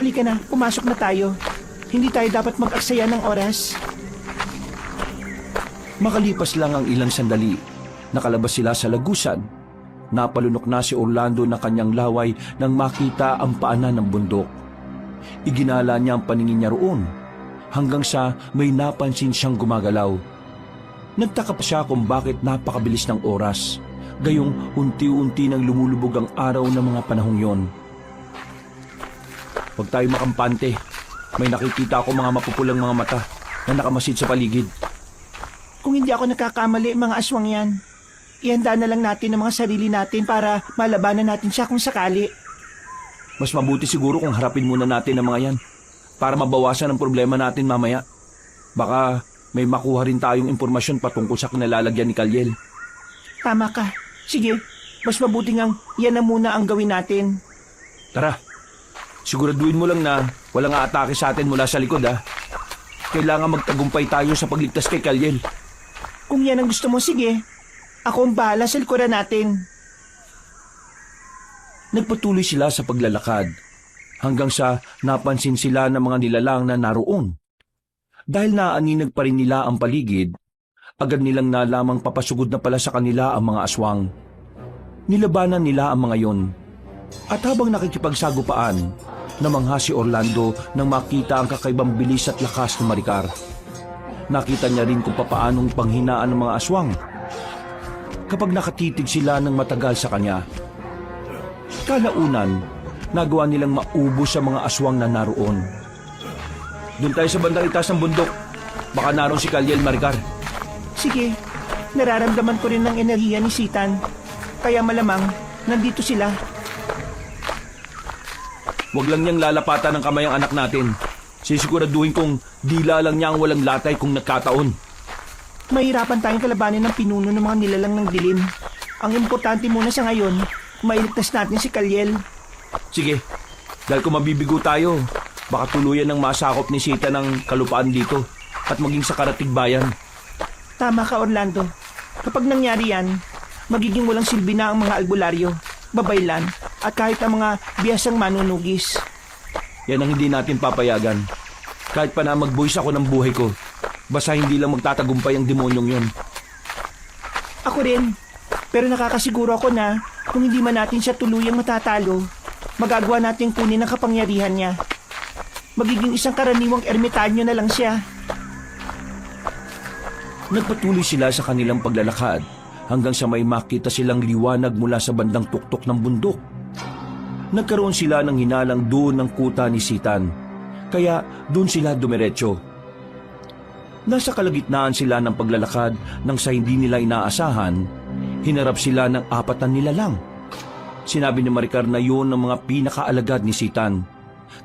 Halika na, pumasok na tayo. Hindi tayo dapat mag-aksaya ng oras. Makalipas lang ang ilang sandali, nakalabas sila sa lagusan. Napalunok na si Orlando na kanyang laway nang makita ang paanan ng bundok. Iginala niya ang paningin niya roon hanggang sa may napansin siyang gumagalaw. Nagtaka pa siya kung bakit napakabilis ng oras. Gayong unti-unti nang lumulubog ang araw ng mga panahong yon. Huwag tayo makampante. May nakikita ako mga mapupulang mga mata na nakamasid sa paligid. Kung hindi ako nagkakamali, mga aswang yan. Ihanda na lang natin ang mga sarili natin para malabanan natin siya kung sakali. Mas mabuti siguro kung harapin muna natin ang mga yan para mabawasan ang problema natin mamaya. Baka may makuha rin tayong impormasyon patungkol sa kinalalagyan ni Kaliel. Tama ka. Sige, mas mabuti ngang yan na muna ang gawin natin. Tara, siguraduhin mo lang na walang aatake sa atin mula sa likod Kailangan magtagumpay tayo sa pagligtas kay Kaliel. Kung yan ang gusto mo, sige. Ako ang bahala sa likuran natin. Nagpatuloy sila sa paglalakad hanggang sa napansin sila ng mga nilalang na naroon. Dahil naaninag pa rin nila ang paligid, agad nilang nalamang papasugod na pala sa kanila ang mga aswang. Nilabanan nila ang mga yon. At habang nakikipagsagupaan, namangha si Orlando nang makita ang kakaibang bilis at lakas ni Maricar. Nakita niya rin kung papaanong panghinaan ng mga aswang kapag nakatitig sila ng matagal sa kanya. Kalaunan, nagawa nilang maubos sa mga aswang na naroon. Doon tayo sa bandang itaas ng bundok. Baka naroon si Kaliel, Maricar. Sige, nararamdaman ko rin ng enerhiya ni Sitan. Kaya malamang, nandito sila. Huwag lang niyang lalapatan ng kamay ang anak natin. Sisiguraduhin kong dila lang niya ang walang latay kung nagkataon. Mahirapan tayong kalabanin ng pinuno ng mga nilalang ng dilim. Ang importante muna sa ngayon, mailigtas natin si Kaliel. Sige, dahil kung mabibigo tayo, baka tuluyan ng masakop ni Sita ng kalupaan dito at maging sa karatig bayan. Tama ka, Orlando. Kapag nangyari yan, magiging walang silbi na ang mga albularyo, babaylan, at kahit ang mga biyasang manunugis. Yan ang hindi natin papayagan. Kahit pa na magbuwis ako ng buhay ko, basta hindi lang magtatagumpay ang demonyong yon. Ako rin. Pero nakakasiguro ako na kung hindi man natin siya tuluyang matatalo, magagawa natin kunin ang kapangyarihan niya. Magiging isang karaniwang ermitanyo na lang siya. Nagpatuloy sila sa kanilang paglalakad hanggang sa may makita silang liwanag mula sa bandang tuktok ng bundok. Nagkaroon sila ng hinalang doon ng kuta ni Sitan, kaya doon sila dumiretso. Nasa kalagitnaan sila ng paglalakad nang sa hindi nila inaasahan, hinarap sila ng 4 na nilalang. Sinabi ni Maricar na yun ang mga pinakaalagad ni Sitan,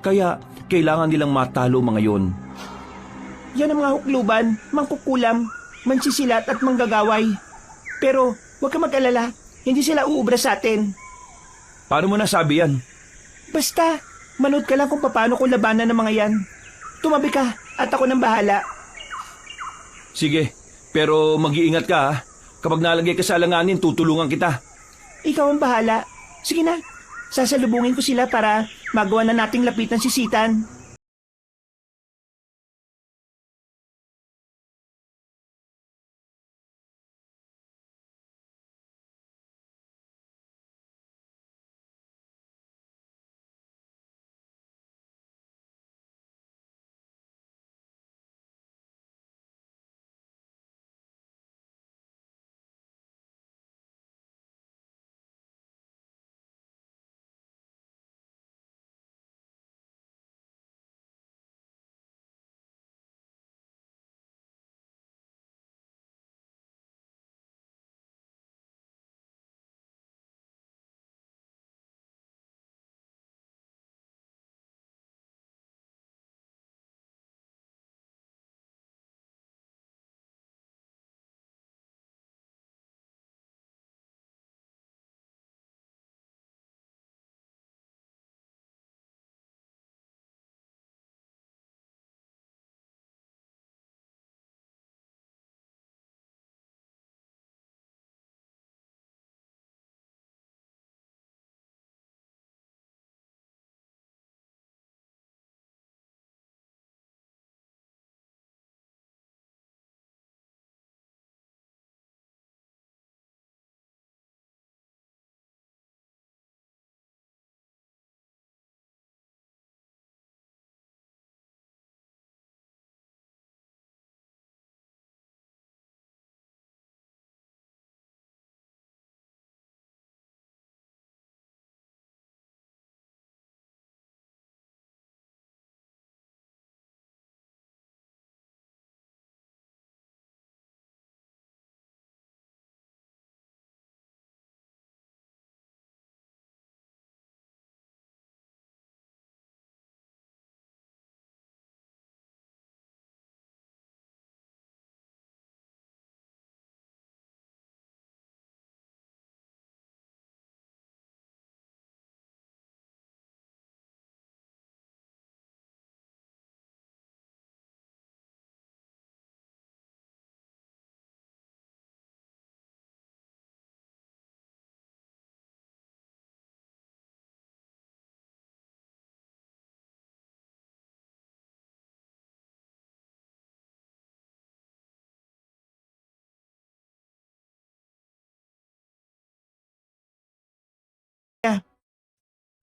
kaya kailangan nilang matalo mga yon. Yan ang mga hukluban, mangkukulam, mansisilat at manggagaway. Pero huwag ka mag-alala, hindi sila uubra sa atin. Paano mo nasabi yan? Basta, manood ka lang kung paano ko labanan ng mga yan. Tumabi ka at ako nang bahala. Sige, pero mag-iingat ka ha. Kapag nalagay ka sa alanganin, tutulungan kita. Ikaw ang bahala. Sige na, sasalubungin ko sila para magawa na nating lapitan si Sitan.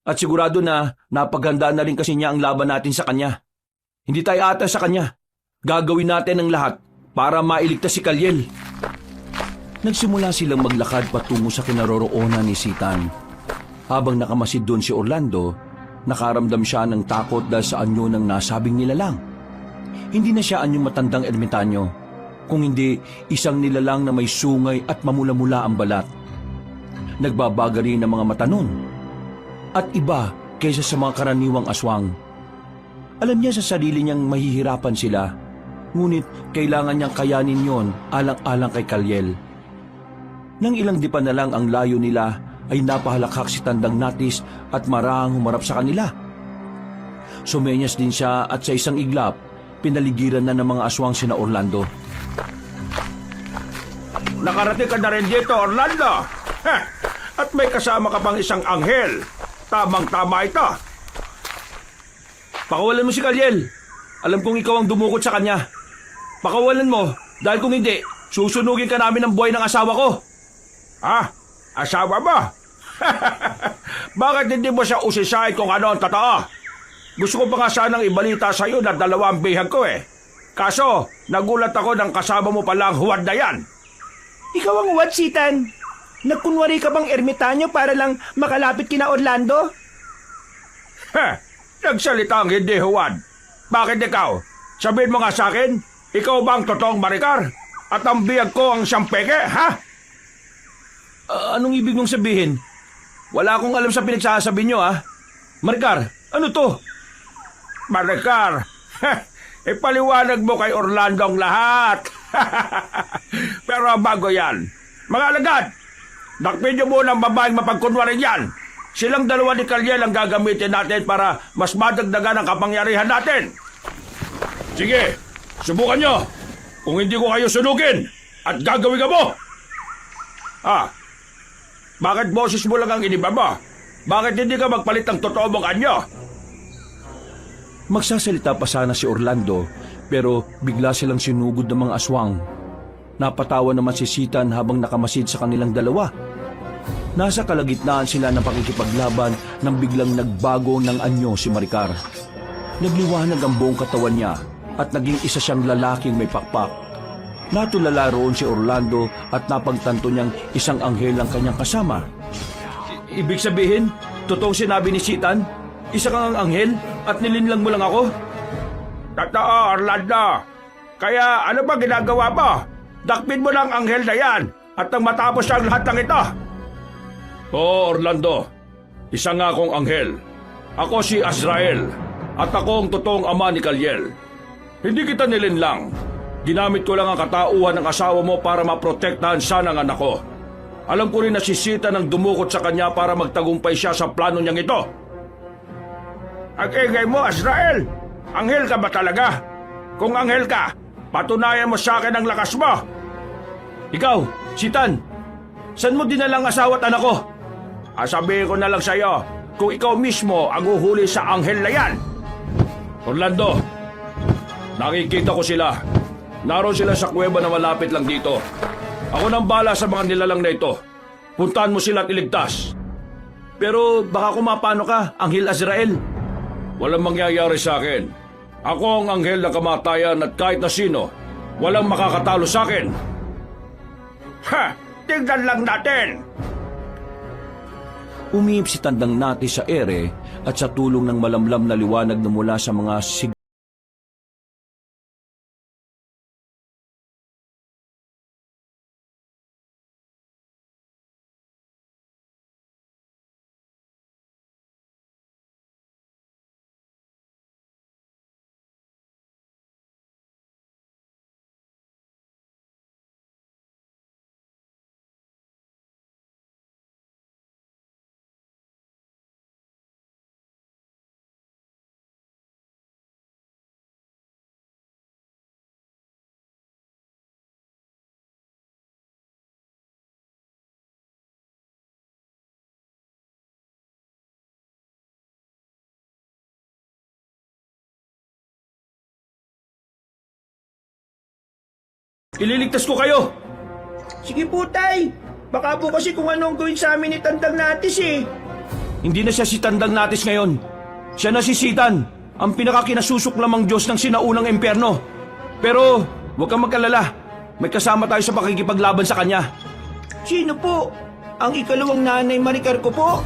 At sigurado na napaghandaan na rin kasi niya ang laban natin sa kanya. Hindi tayo ata sa kanya. Gagawin natin ang lahat para mailigtas si Kalyel. Nagsimula silang maglakad patungo sa kinaroroonan ni Sitan. Habang nakamasid doon si Orlando, nakaramdam siya ng takot dahil sa anyo ng nasabing nilalang. Hindi na siya anyong matandang ermitanyo, kung hindi isang nilalang na may sungay at mamula-mula ang balat. Nagbabaga rin ang mga mata nun, at iba kaysa sa mga karaniwang aswang. Alam niya sa sarili niyang mahihirapan sila, ngunit kailangan niyang kayanin yon alang-alang kay Kalyel. Nang ilang dipa na lang ang layo nila, ay napahalakhak si Tandang Natis at marahang humarap sa kanila. Sumenyas din siya at sa isang iglap, pinaligiran na ng mga aswang sina Orlando. Nakarating ka na rin dito, Orlando. Heh, at may kasama ka pang isang anghel. Tamang-tama ito. Pakawalan mo si Kalyel. Alam kong ikaw ang dumukot sa kanya. Pakawalan mo, dahil kung hindi, susunugin ka namin ng buhay ng asawa ko. Ah, asawa mo? Bakit hindi mo siya usisahin kung ano ang totoo? Gusto ko pa nga sanang ibalita sa'yo na 2 ang bihag ko eh. Kaso, nagulat ako ng kasama mo palang huwad na yan. Ikaw ang what, Sitan? Nagkunwari ka bang ermitanyo para lang makalapit kina Orlando? Heh, nagsalita ang hindi huwad. Bakit ikaw? Sabihin mo nga sa akin, ikaw ba ang totoong Maricar? At ang biyag ko ang siyang peke, ha? Anong ibig mong sabihin? Wala akong alam sa pinagsasabi nyo, ah. Maricar, ano to? Maricar, ipaliwanag mo kay Orlando ang lahat. Pero bago yan, mga alagad, dakpin niyo muna ang babaeng mapagkunwaring yan. Silang dalawa ni Kalyel ang gagamitin natin para mas madagdagan ang kapangyarihan natin. Sige, subukan nyo. Kung hindi ko kayo sunugin at gagawin ka mo. Bakit boses mo lang ang inibaba? Bakit hindi ka magpalit ng totoo mong anyo? Magsasalita pa sana si Orlando, pero bigla silang sinugod ng mga aswang. Napatawa naman si Sitan habang nakamasid sa kanilang dalawa. Nasa kalagitnaan sila ng pakikipaglaban nang biglang nagbago ng anyo si Maricar. Nagliwanag ang buong katawan niya at naging isa siyang lalaking may pakpak. Natulala roon si Orlando at napagtanto niyang isang anghel ang kanyang kasama. Ibig sabihin, totoong sinabi ni Sitan, isa kang anghel at nilinlang mo lang ako? Totoo, Orlando. Kaya ano ba ginagawa mo? Dakpin mo lang ang anghel na yan at nang matapos ang lahat ng ito. Oo, Orlando. Isa nga akong anghel. Ako si Azrael at ako ang totoong ama ni Kalyel. Hindi kita nilinlang. Ginamit ko lang ang katauhan ng asawa mo para maprotektahan sana ang anak ko. Alam ko rin na si Sitan ang dumukot sa kanya para magtagumpay siya sa plano niyang ito. Ang ingay mo, Azrael! Anghel ka ba talaga? Kung anghel ka, patunayan mo sa akin ang lakas mo! Ikaw, Sitan, saan mo dinalang asawa at anak ko? Sabihin ko na lang sa'yo, kung ikaw mismo ang uhuli sa anghel na yan. Orlando, nakikita ko sila. Naroon sila sa kuweba na malapit lang dito. Ako nang bala sa mga nilalang na ito. Puntahan mo sila at iligtas. Pero baka kumapano ka, Anghel Azrael. Walang mangyayari sa akin. Ako ang anghel ng kamatayan at kahit na sino, walang makakatalo sa akin. Ha! Tingnan lang natin! Umiip si Tandang Nati sa ere at sa tulong ng malamlam na liwanag na mula sa mga Ililigtas ko kayo! Sige po, Tay. Baka po kasi kung anong gawin sa amin ni Tandang Natis eh. Hindi na siya si Tandang Natis ngayon. Siya na si Sitan, ang pinakakinasusulong Diyos ng sinaunang impyerno. Pero huwag kang mag-alala. May kasama tayo sa pakikipaglaban sa kanya. Sino po? Ang ikalawang nanay Maricar ko po?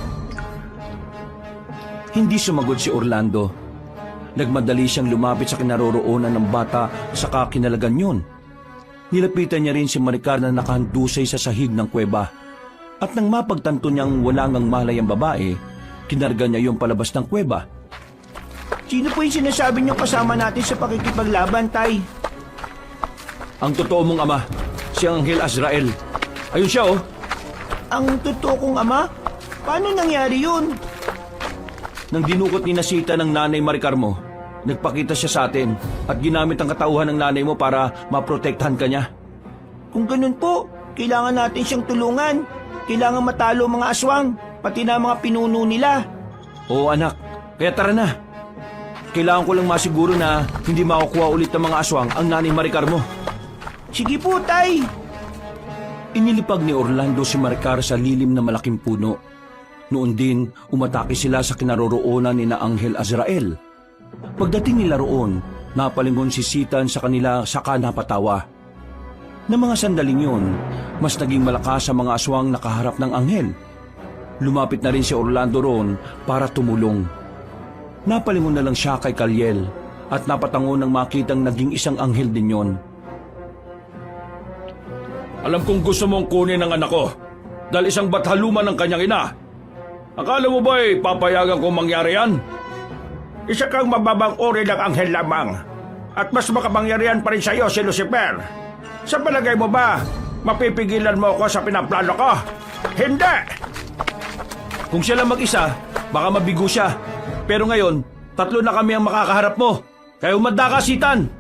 Hindi sumagot si Orlando. Nagmadali siyang lumapit sa kinaroroonan ng bata sa kakinalagan yun. Nilapitan niya rin si Maricar na nakahandusay sa sahig ng kuweba. At nang mapagtanto niyang wala ngang malay ang babae, kinarga niya yung palabas ng kuweba. Sino po yung sinasabi niyong kasama natin sa pakikipaglaban, Tay? Ang totoo mong ama, si Anghel Azrael. Ayun siya oh. Ang totoo kong ama? Paano nangyari yun? Nang dinukot ni Nasita ng nanay Maricar mo, nagpakita siya sa atin at ginamit ang katauhan ng nanay mo para maprotektahan ka niya. Kung ganun po, kailangan natin siyang tulungan. Kailangan matalo ang mga aswang, pati na mga pinuno nila. Oo anak, kaya tara na. Kailangan ko lang masiguro na hindi makukuha ulit ng mga aswang ang nanay Maricar mo. Sige po, Tay. Inilipag ni Orlando si Maricar sa lilim na malaking puno. Noon din, umatake sila sa kinaroroonan ni na Anghel Azrael. Pagdating nila roon, Napalingon si Sitan sa kanila saka napatawa. Na mga sandaling yun, mas naging malakas ang mga aswang nakaharap ng anghel. Lumapit na rin si Orlando roon para tumulong. Napalingon na lang siya kay Kaliel at napatango nang makitang naging isang anghel din yon. Alam kong gusto mong kunin ang anak ko dahil isang bathaluman ng kanyang ina. Akala mo ba'y papayagan kong mangyari yan? Isa kang mababang uri ng anghel lamang. At mas makapangyarihan pa rin sa iyo si Lucifer. Sa palagay mo ba, mapipigilan mo ako sa pinaplano ko? Hindi! Kung siya lang mag-isa, baka mabigo siya. Pero ngayon, 3 na kami ang makakaharap mo. Kaya umanda ka, Sitan!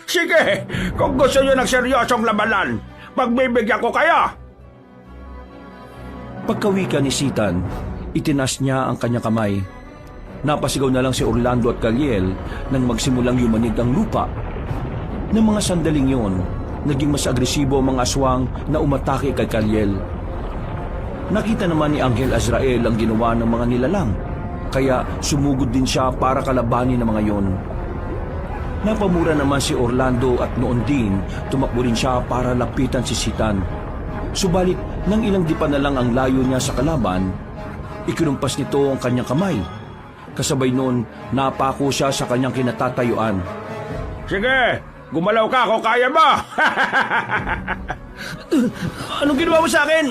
Sige, kung gusto niyo ng seryosong labanan, pagbibigyan ko kayo! Pagkawika ni Sitan, itinas niya ang kanyang kamay. Napasigaw na lang si Orlando at Kaliel nang magsimulang yumanig ang lupa. Ng mga sandaling yon, naging mas agresibo ang mga aswang na umatake kay Kaliel. Nakita naman ni Anghel Azrael ang ginawa ng mga nilalang, kaya sumugod din siya para kalabanin ng mga yon. Napamura naman si Orlando at noon din tumakbo rin siya para lapitan si Sitan. Subalit nang ilang dipa na lang ang layo niya sa kalaban, ikinumpas nito ang kanyang kamay. Kasabay noon, napako siya sa kanyang kinatatayuan. Sige, gumalaw ka kung kaya mo! Anong ginawa mo sa akin?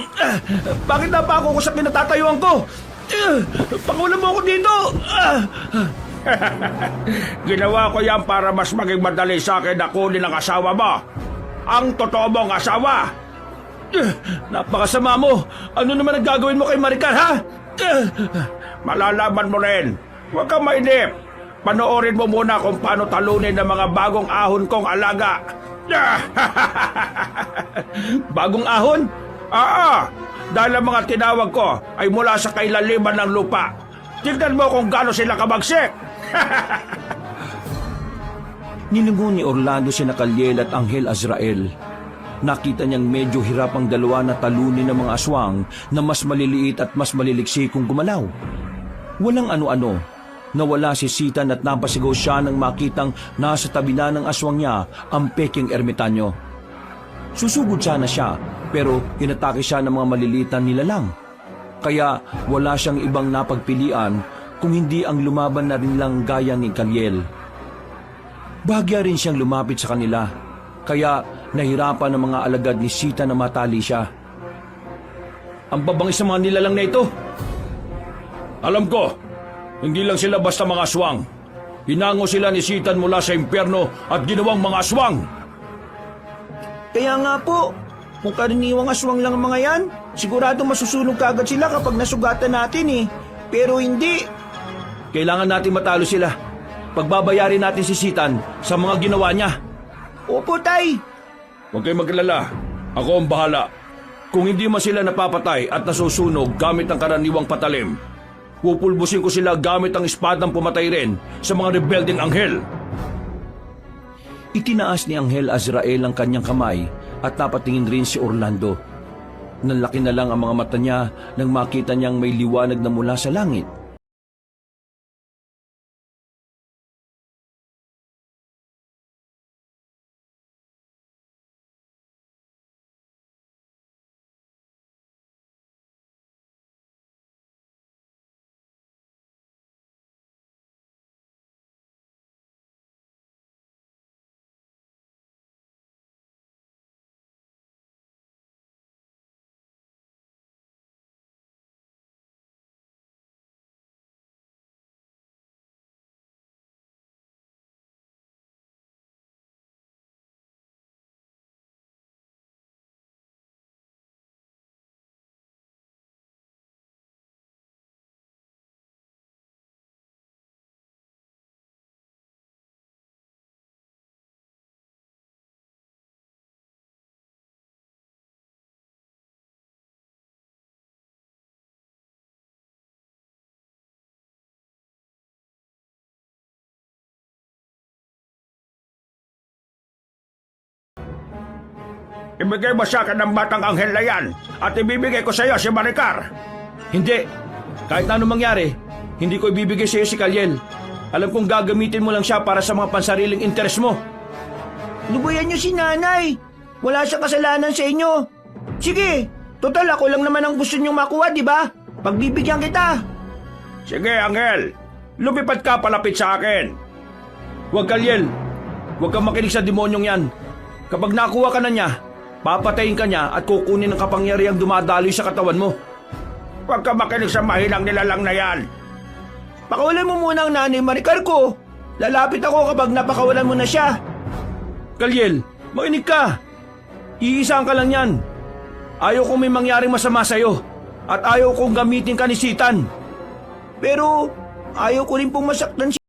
Bakit napako ko sa kinatatayuan ko? Pakulan mo ako dito! Ginawa ko yan para mas maging madali sa akin na kunin ang asawa mo. Ang totoo mong asawa. Napakasama mo! Ano naman ang gagawin mo kay Maricar, ha? Malalaman mo rin. Huwag kang mainip. Panoorin mo muna kung paano talunin ng mga bagong ahon kong alaga. Bagong ahon? Oo, dahil ang mga tinawag ko ay mula sa kailaliman ng lupa. Tignan mo kung gaano sila kabagsik. Nilingon ni Orlando si Kaliel at Anghel Azrael. Nakita niyang medyo hirap ang dalawa na talunin ng mga aswang na mas maliliit at mas maliliksi kung gumalaw. Walang ano-ano. Nawala si Sitan at napasigaw siya nang makitang nasa tabi na ng aswang niya ang peking ermitanyo. Susugod sana siya pero inatake siya ng mga maliliit na nilalang. Kaya wala siyang ibang napagpilian kung hindi ang lumaban na rin lang gaya ni Kaliel. Bahagya rin siyang lumapit sa kanila, kaya nahirapan ang mga alagad ni Sita na matali siya. Ang babangis sa mga nilalang na ito. Alam ko, hindi lang sila basta mga aswang. Hinango sila ni Sitan mula sa impyerno at ginawang mga aswang. Kaya nga po, kung karaniwang aswang lang ang mga yan, sigurado masusunog kaagad sila kapag nasugatan natin eh. Pero hindi. Kailangan natin matalo sila. Pagbabayarin natin si Sitan sa mga ginawa niya. Opo, Tay. Huwag kayong maglala. Ako ang bahala. Kung hindi man sila napapatay at nasusunog gamit ang karaniwang patalim, pupulbusin ko sila gamit ang espadang pumatay rin sa mga rebelding anghel. Itinaas ni Anghel Azrael ang kanyang kamay at napatingin rin si Orlando. Nanlaki na lang ang mga mata niya nang makita niyang may liwanag na mula sa langit. Ibigay mo sa akin ang batang anghel na yan at ibibigay ko sa iyo si Maricar. Hindi. Kahit na anong mangyari, hindi ko ibibigay sa iyo si Kaliel. Alam kong gagamitin mo lang siya para sa mga pansariling interes mo. Lubayan niyo si nanay. Wala siyang kasalanan sa inyo. Sige, total ako lang naman ang gusto niyong makuha, di ba? Pagbibigyan kita. Sige, Angel. Lumipad ka palapit sa akin. Huwag Kalyel. Huwag kang makinig sa demonyong yan. Kapag nakuha ka na niya, papatayin ka niya at kukunin ang kapangyarihang dumadaloy sa katawan mo. Huwag ka makinig sa mahinang nilalang na yan. Pakawalan mo muna ang nanay Maricar ko. Lalapit ako kapag napakawalan mo na siya. Kalyel, makinig ka. Iisang ka lang yan. Ayaw kong may mangyaring masama sa'yo. At ayaw kong gamitin ka ni Sitan. Pero ayaw ko rin pong masaktan siya.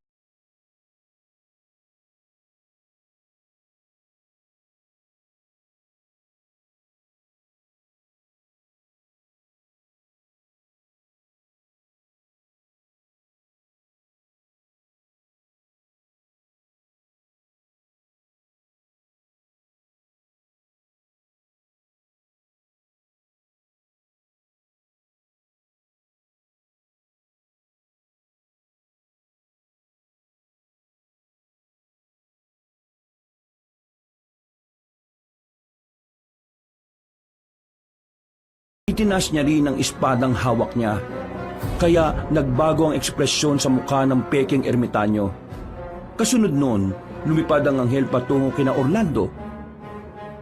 Itinaas niya rin ang espadang hawak niya. Kaya nagbago ang ekspresyon sa mukha ng peking ermitanyo. Kasunod nun, lumipad ang anghel patungo kina Orlando.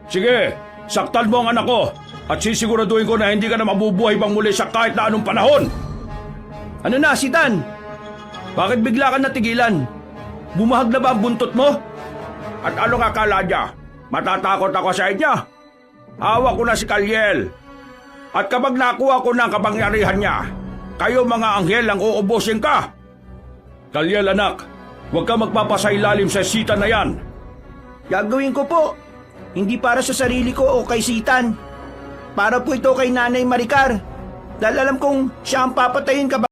Sige, saktan mo ang anak ko at sisiguraduhin ko na hindi ka na mabubuhay pang muli sa kahit na anong panahon. Ano na, Sitan? Bakit bigla ka natigilan? Bumahag na ba ang buntot mo? At ano nga akala niya? Matatakot ako sa inyo? Hawak ko na si Kalyel. At kapag nakuha ko ng kapangyarihan niya, kayo mga anghel ang uubusin ka. Kalyel anak, huwag ka magpapasailalim sa Sitan na yan. Gagawin ko po. Hindi para sa sarili ko o kay Sitan. Para po ito kay nanay Maricar. Dahil alam kong siya ang papatayin ka.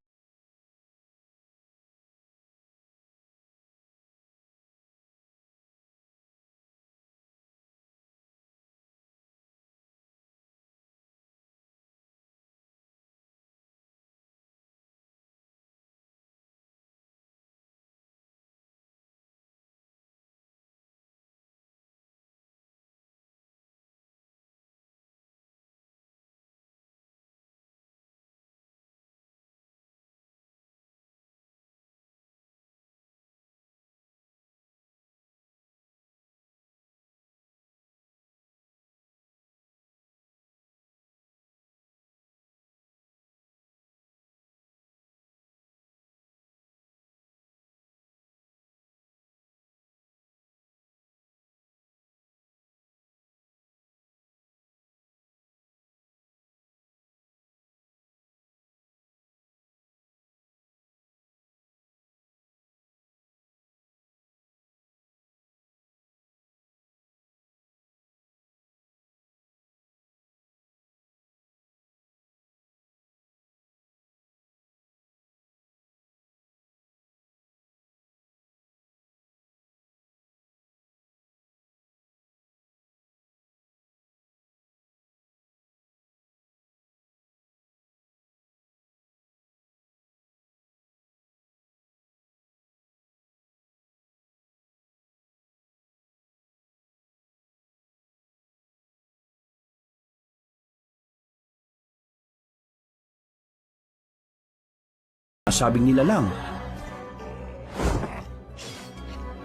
Sabing nila lang.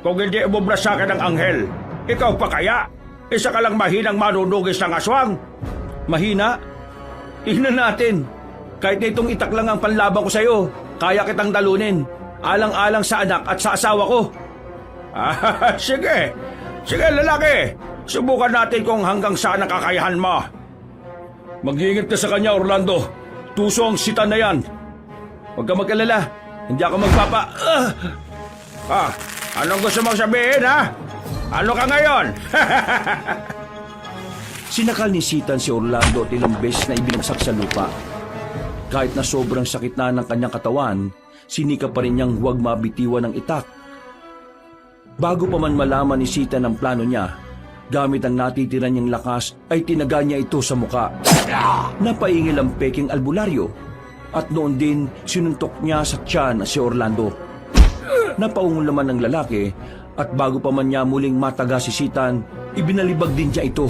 Kung hindi umubra sa akin ng anghel, ikaw pa kaya? Isa ka lang mahinang manunugis ng aswang. Mahina? Tingnan natin. Kahit na itong itak lang ang panlaban ko sa'yo, kaya kitang dalunin. Alang-alang sa anak at sa asawa ko. Sige. Sige, lalaki. Subukan natin kung hanggang saan ang kakayahan mo. Mag-iingat ka sa kanya, Orlando. Tuso ang Sitan na yan. Huwag ka mag-alala. Hindi ako magpapa... Anong gusto mong sabihin, ha? Ano ka ngayon? Sinakal ni Sitan si Orlando at ilang beses na ibinagsak sa lupa. Kahit na sobrang sakit na ng kanyang katawan, sinika pa rin niyang huwag mabitiwan ng itak. Bago pa man malaman ni Sitan ang plano niya, gamit ang natitira niyang lakas ay tinaga niya ito sa muka. Napaingil ang peking albularyo at noon din sinuntok niya sa tiyan si Orlando. Napaungol naman ng lalaki at bago pa man niya muling mataga si Sitan, ibinalibag din niya ito.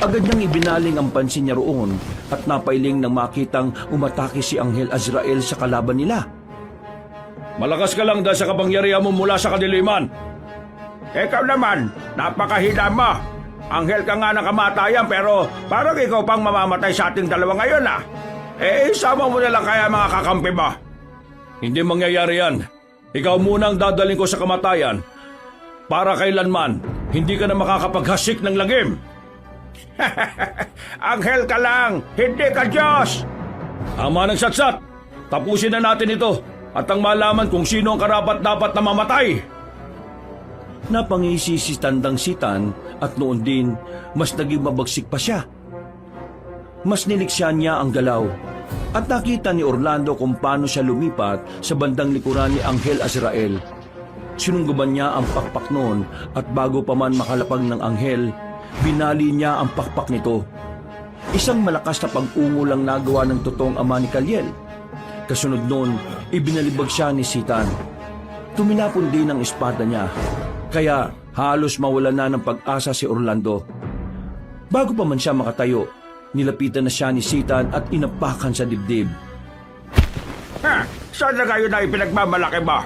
Agad niyang ibinaling ang pansin niya roon at napailing nang makitang umatake si Anghel Azrael sa kalaban nila. Malakas ka lang dahil sa kapangyarihan mo mula sa kadiliman. Ikaw naman, napakahina mo. Anghel ka nga ng kamatayan pero parang ikaw pang mamamatay sa ating dalawa ngayon ah. Isama mo na lang kaya mga kakampi mo. Hindi mangyayari yan. Ikaw muna ang dadaling ko sa kamatayan. Para kailanman, hindi ka na makakapaghasik ng lagim. Anghel ka lang, hindi ka Diyos. Tama ng satsat. Tapusin na natin ito at ang malaman kung sino ang karapat-dapat na mamatay. Napangisi si Tandang Sitan at noon din mas naging mabagsik pa siya. Mas niliksyan niya ang galaw at nakita ni Orlando kung paano siya lumipat sa bandang likuran ni Anghel Azrael. Sinungguban niya ang pakpak noon at bago pa man makalapag ng anghel, binali niya ang pakpak nito. Isang malakas na pag-ungo lang nagawa ng totoong ama ni Kaliel. Kasunod noon, ibinalibag siya ni Sitan. Tumilapon din ang espada niya, kaya halos mawala na ng pag-asa si Orlando. Bago pa man siya makatayo, nilapitan na siya ni Sitan at inapakan sa dibdib. Saan na kayo na ipinagmamalaki mo?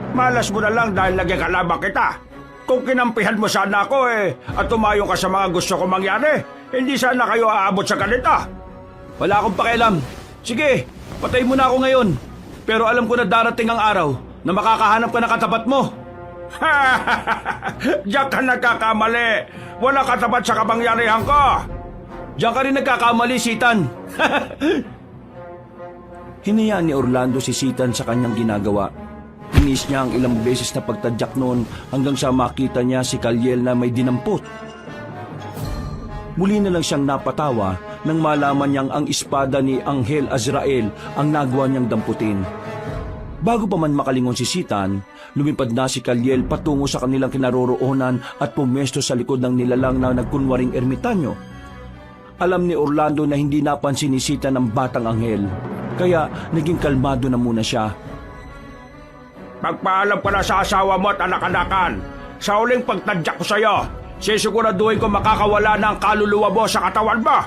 Malas mo na lang dahil laging kalaban kita. Kung kinampihan mo sana ako at tumayo ka sa mga gusto kong mangyari, hindi sana kayo aabot sa ganito. Wala akong pakialam. Sige, patay mo na ako ngayon. Pero alam ko na darating ang araw na makakahanap ka na katapat mo. Diyan ka nagkakamali. Wala katapat sa kapangyarihan ko. Diyan ka rin nagkakamali, Sitan. Hinayaan ni Orlando si Sitan sa kanyang ginagawa. Inis niya ang ilang beses na pagtadyak noon hanggang sa makita niya si Kaliel na may dinampot. Muli na lang siyang napatawa nang malaman niyang ang espada ni Anghel Azrael ang nagawa niyang damputin. Bago pa man makalingon si Sitan, lumipad na si Kaliel patungo sa kanilang kinaroroonan at pumesto sa likod ng nilalang na nagkunwaring ermitanyo. Alam ni Orlando na hindi napansin ni Sitan ang batang anghel, kaya naging kalmado na muna siya. Magpaalam ka na sa asawa mo at anak-anakan. Sa uling pagtadyak ko sa iyo, sisiguraduhin ko makakawala na ang kaluluwa mo sa katawan mo.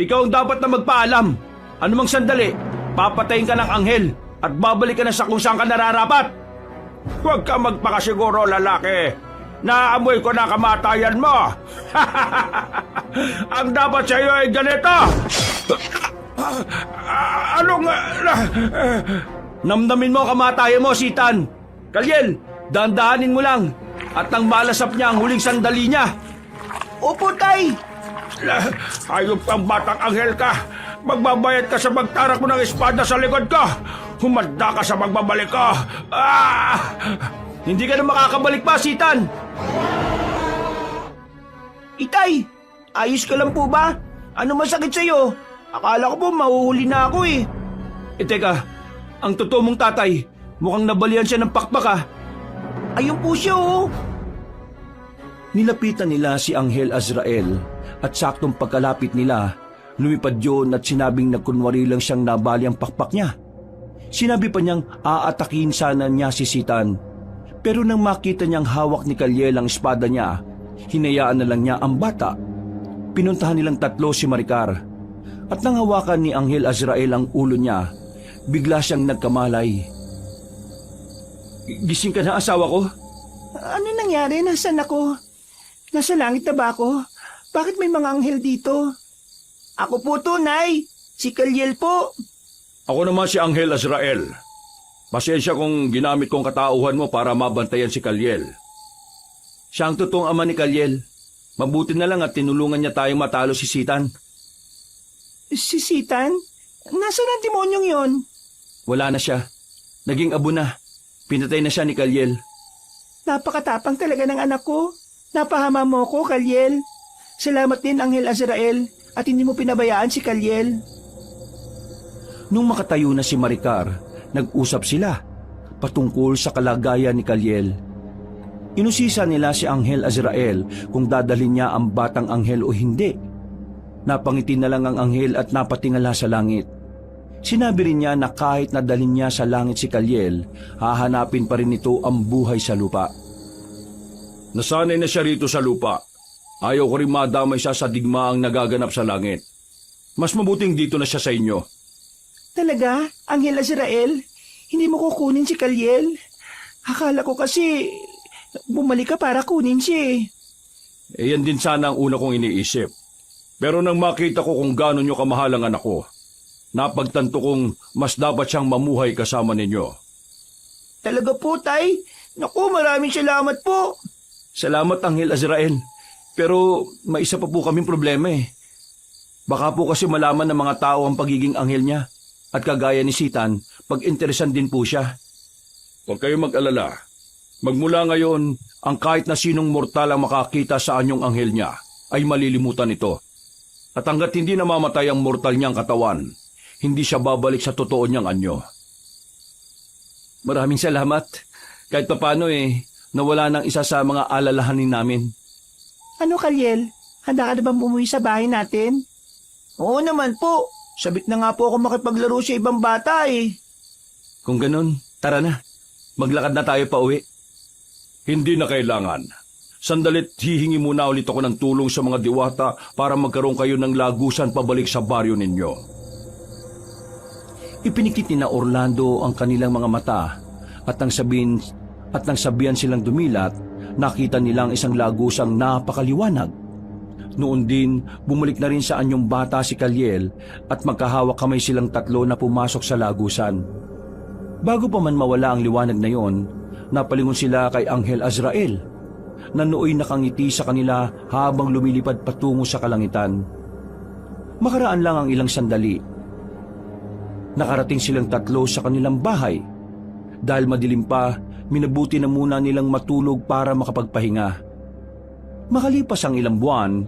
Ikaw ang dapat na magpaalam. Anumang sandali, papatayin ka ng anghel at babalik ka na sa kung saan ka nararapat. Huwag ka magpakasiguro, lalaki. Naamoy ko na kamatayan mo. Ang dapat sa iyo ay ganito. Anong... Namdamin mo ang kamatayan mo, Sitan. Kaliel, dahan-dahanin mo lang at nang malasap niya ang huling sandali niya. Opo, Tay! Ayop kang batang anghel ka. Magbabayad ka sa magtarak mo ng espada sa likod ko. Humanda ka sa magbabalik ko. Hindi ka na makakabalik pa, Sitan. Itay, ayos ka lang po ba? Ano masakit sa'yo? Akala ko po mahuhuli na ako eh. Teka, ang totoo mong tatay, mukhang nabalian siya ng pakpak ah. Ayun po siya oh. Nilapitan nila si Anghel Azrael at saktong pagkalapit nila, lumipad yun at sinabing nagkunwari lang siyang nabali ang pakpak niya. Sinabi pa niyang aatakin sana niya si Sitan. Pero nang makita niyang hawak ni Kaliel ang espada niya, hinayaan na lang niya ang bata. Pinuntahan nilang tatlo si Maricar at nang hawakan ni Anghel Azrael ang ulo niya, bigla siyang nagkamalay. Gising ka na, asawa ko? Ano nangyari? Nasaan ako? Nasa langit na ba ako? Bakit may mga anghel dito? Ako po to, Nay. Si Kaliel po. Ako naman si Anghel Azrael. Pasensya kung ginamit kong katauhan mo para mabantayan si Kaliel. Siya ang totoong ama ni Kaliel. Mabuti na lang at tinulungan niya tayong matalo si Sitan. Si Sitan? Nasaan ang demonyong yon? Wala na siya. Naging abo na. Pinatay na siya ni Kaliel. Napakatapang talaga ng anak ko. Napahama mo ko, Kaliel. Salamat din, Anghel Azrael, at hindi mo pinabayaan si Kaliel. Nung makatayo na si Maricar, nag-usap sila patungkol sa kalagayan ni Kaliel. Inusisa nila si Anghel Azrael kung dadalhin niya ang batang anghel o hindi. Napangiti na lang ang anghel at napatingala sa langit. Sinabi rin niya na kahit nadalhin niya sa langit si Kalyel, hahanapin pa rin nito ang buhay sa lupa. Nasanay na siya rito sa lupa. Ayaw ko rin madamay siya sa digmaang nagaganap sa langit. Mas mabuting dito na siya sa inyo. Talaga? Anghel Azrael? Hindi mo kukunin si Kalyel? Akala ko kasi bumalik ka para kunin siya eh. Yan din sana ang una kong iniisip. Pero nang makita ko kung gaano nyo kamahal ang anak ko, napagtanto kong mas dapat siyang mamuhay kasama ninyo. Talaga po, Tay? Naku, maraming salamat po. Salamat, Anghel Azrael. Pero may isa pa po kaming problema eh. Baka po kasi malaman ng mga tao ang pagiging anghel niya. At kagaya ni Sitan, pag-interesan din po siya. Huwag kayong mag-alala. Magmula ngayon, ang kahit na sinong mortal ang makakita sa anyong anghel niya ay malilimutan ito. At hanggat hindi namamatay ang mortal niyang katawan, hindi siya babalik sa totoo niyang anyo. Maraming salamat. Kahit papano nawala ng isa sa mga alalahanin namin. Ano, Kalyel? Handa ka na bang umuwi sa bahay natin? Oo naman po. Sabik na nga po ako makipaglaro sa ibang bata eh. Kung ganun, tara na. Maglakad na tayo pa uwi. Hindi na kailangan. Sandalit hihingi muna ulit ako ng tulong sa mga diwata para magkaroon kayo ng lagusan pabalik sa baryo ninyo. Ipinikit ni na Orlando ang kanilang mga mata at nang sabihan silang dumilat, nakita nilang isang lagusang napakaliwanag. Noon din, bumalik na rin sa anyong bata si Kalyel at magkahawak kamay silang tatlo na pumasok sa lagusan. Bago pa man mawala ang liwanag na yon, napalingon sila kay Anghel Azrael na nooy nakangiti sa kanila habang lumilipad patungo sa kalangitan. Makaraan lang ang ilang sandali. Nakarating silang tatlo sa kanilang bahay. Dahil madilim pa, minabuti na muna nilang matulog para makapagpahinga. Makalipas ang ilang buwan,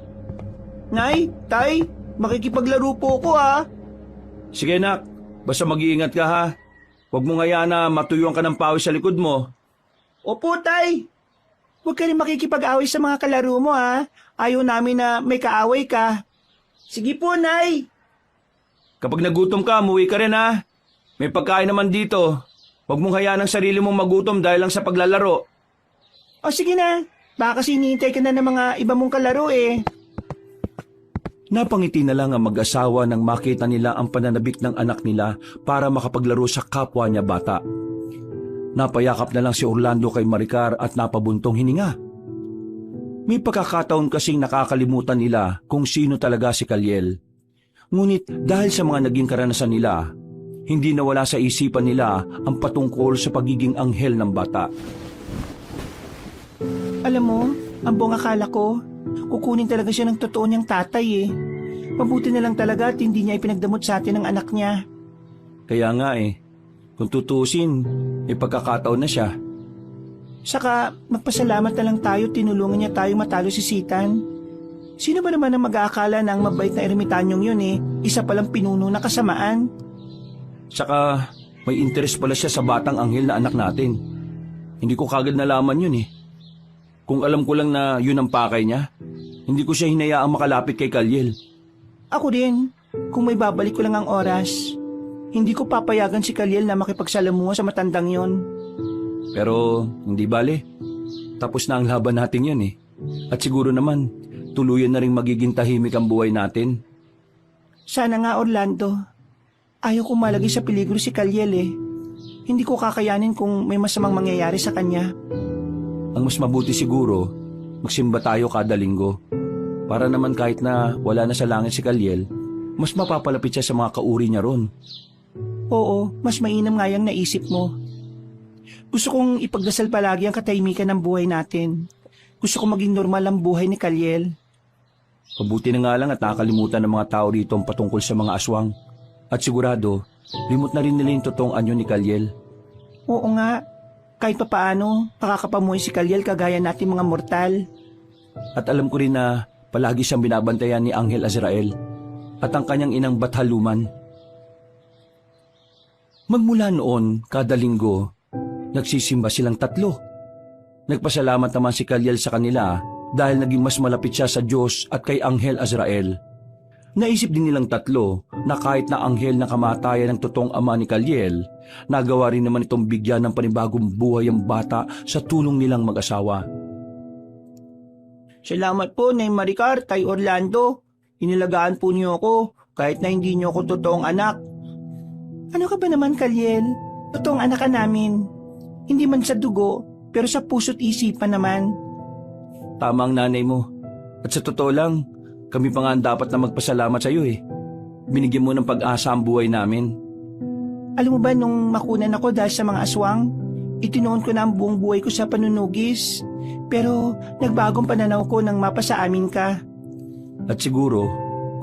Nay, Tay, makikipaglaro po ko ha. sige nak, basta mag-iingat ka ha. Huwag mo ngayaan na matuyuan ka ng pawis sa likod mo. Opo, Tay. Huwag ka rin makikipag-away sa mga kalaro mo ha. Ayaw namin na may kaaway ka. Sige po, Nay. Kapag nagutom ka, umuwi ka rin ha. May pagkain naman dito. Huwag mong hayaan ang sarili mong magutom dahil lang sa paglalaro. O sige na, baka kasi hinihintay ka na ng mga iba mong kalaro eh. Napangiti na lang ang mag-asawa nang makita nila ang pananabik ng anak nila para makapaglaro sa kapwa niya bata. Napayakap na lang si Orlando kay Maricar at napabuntong hininga. May pagkakataon kasing nakakalimutan nila kung sino talaga si Kalyel. Ngunit dahil sa mga naging karanasan nila, hindi nawala sa isipan nila ang patungkol sa pagiging anghel ng bata. Alam mo, ang buong akala ko, kukunin talaga siya ng totoo niyang tatay eh. Mabuti na lang talaga at hindi niya ipinagdamot sa atin ng anak niya. Kaya nga kung tutusin, may pagkakataon na siya. Saka, magpasalamat na lang tayo, tinulungan niya tayo matalo si Sitan. Sino ba naman ang mag-aakala na ang mabait na ermitanyong yun isa palang pinuno na kasamaan? Saka may interes pala siya sa batang anghel na anak natin. Hindi ko kagad nalaman yun Kung alam ko lang na yun ang pakay niya, hindi ko siya hinayaang makalapit kay Kalyel. Ako din, kung may babalik ko lang ang oras, hindi ko papayagan si Kalyel na makipagsalamuha sa matandang yon. Pero hindi bale, tapos na ang laban natin yun At siguro naman, tuluyan na rin magiging tahimik ang buhay natin. Sana nga, Orlando. Ayaw ko malagay sa peligro si Kalyel Hindi ko kakayanin kung may masamang mangyayari sa kanya. Ang mas mabuti siguro, magsimba tayo kada linggo. Para naman kahit na wala na sa langit si Kalyel, mas mapapalapit siya sa mga kauri niya ron. Oo, mas mainam nga yung naisip mo. Gusto kong ipagdasal palagi ang katahimikan ng buhay natin. Gusto kong maging normal ang buhay ni Kalyel. Pabuti na nga lang at nakakalimutan ng mga tao rito ang patungkol sa mga aswang. At sigurado, limot na rin nila yung totoong anyo ni Kalyel. Oo nga, kahit papaano, pakakapamuhay si Kalyel kagaya natin mga mortal. At alam ko rin na palagi siyang binabantayan ni Anghel Azrael at ang kanyang inang Bathaluman. Magmula noon, kada linggo, nagsisimba silang tatlo. Nagpasalamat naman si Kalyel sa kanila dahil naging mas malapit siya sa Diyos at kay Anghel Azrael. Naisip din nilang tatlo na kahit na anghel na kamatayan ng totoong ama ni Kaliel, nagawa rin naman itong bigyan ng panibagong buhay ang bata sa tulong nilang mag-asawa. Salamat po, Nay Maricar, Tay Orlando. Inilagaan po niyo ako kahit na hindi niyo ako totoong anak. Ano ka ba naman, Kaliel? Totoong anak ka namin. Hindi man sa dugo, pero sa puso't isipan naman. Tama ang nanay mo. At sa totoo lang, kami pa nga ang dapat na magpasalamat sa iyo eh. Binigyan mo ng pag-asa ang buhay namin. Alam mo ba nung makunan ako dahil sa mga aswang, itinoon ko na ang buong buhay ko sa panunugis. Pero nagbagong pananaw ko nang mapasa amin ka. At siguro,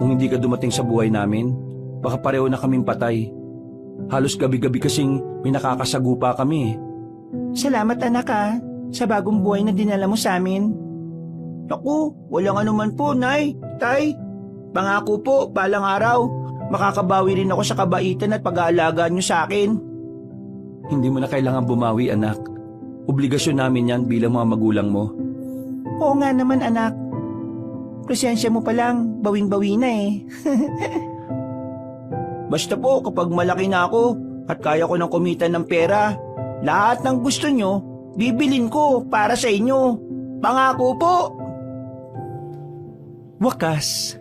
kung hindi ka dumating sa buhay namin, baka pareho na kaming patay. Halos gabi-gabi kasing may nakakasagupa kami eh. Salamat anak ha, sa bagong buhay na dinala mo sa amin. Naku, walang anuman po, Nay, Tay. Pangako po, balang araw, makakabawi rin ako sa kabaitan at pag-aalaga niyo sa akin. Hindi mo na kailangan bumawi, anak. Obligasyon namin yan bilang mga magulang mo. Oo nga naman anak. Presensya mo pa lang, bawing-bawi na eh. Basta po kapag malaki na ako at kaya ko nang kumita ng pera, lahat ng gusto nyo, bibilin ko para sa inyo. Pangako po! Wakas,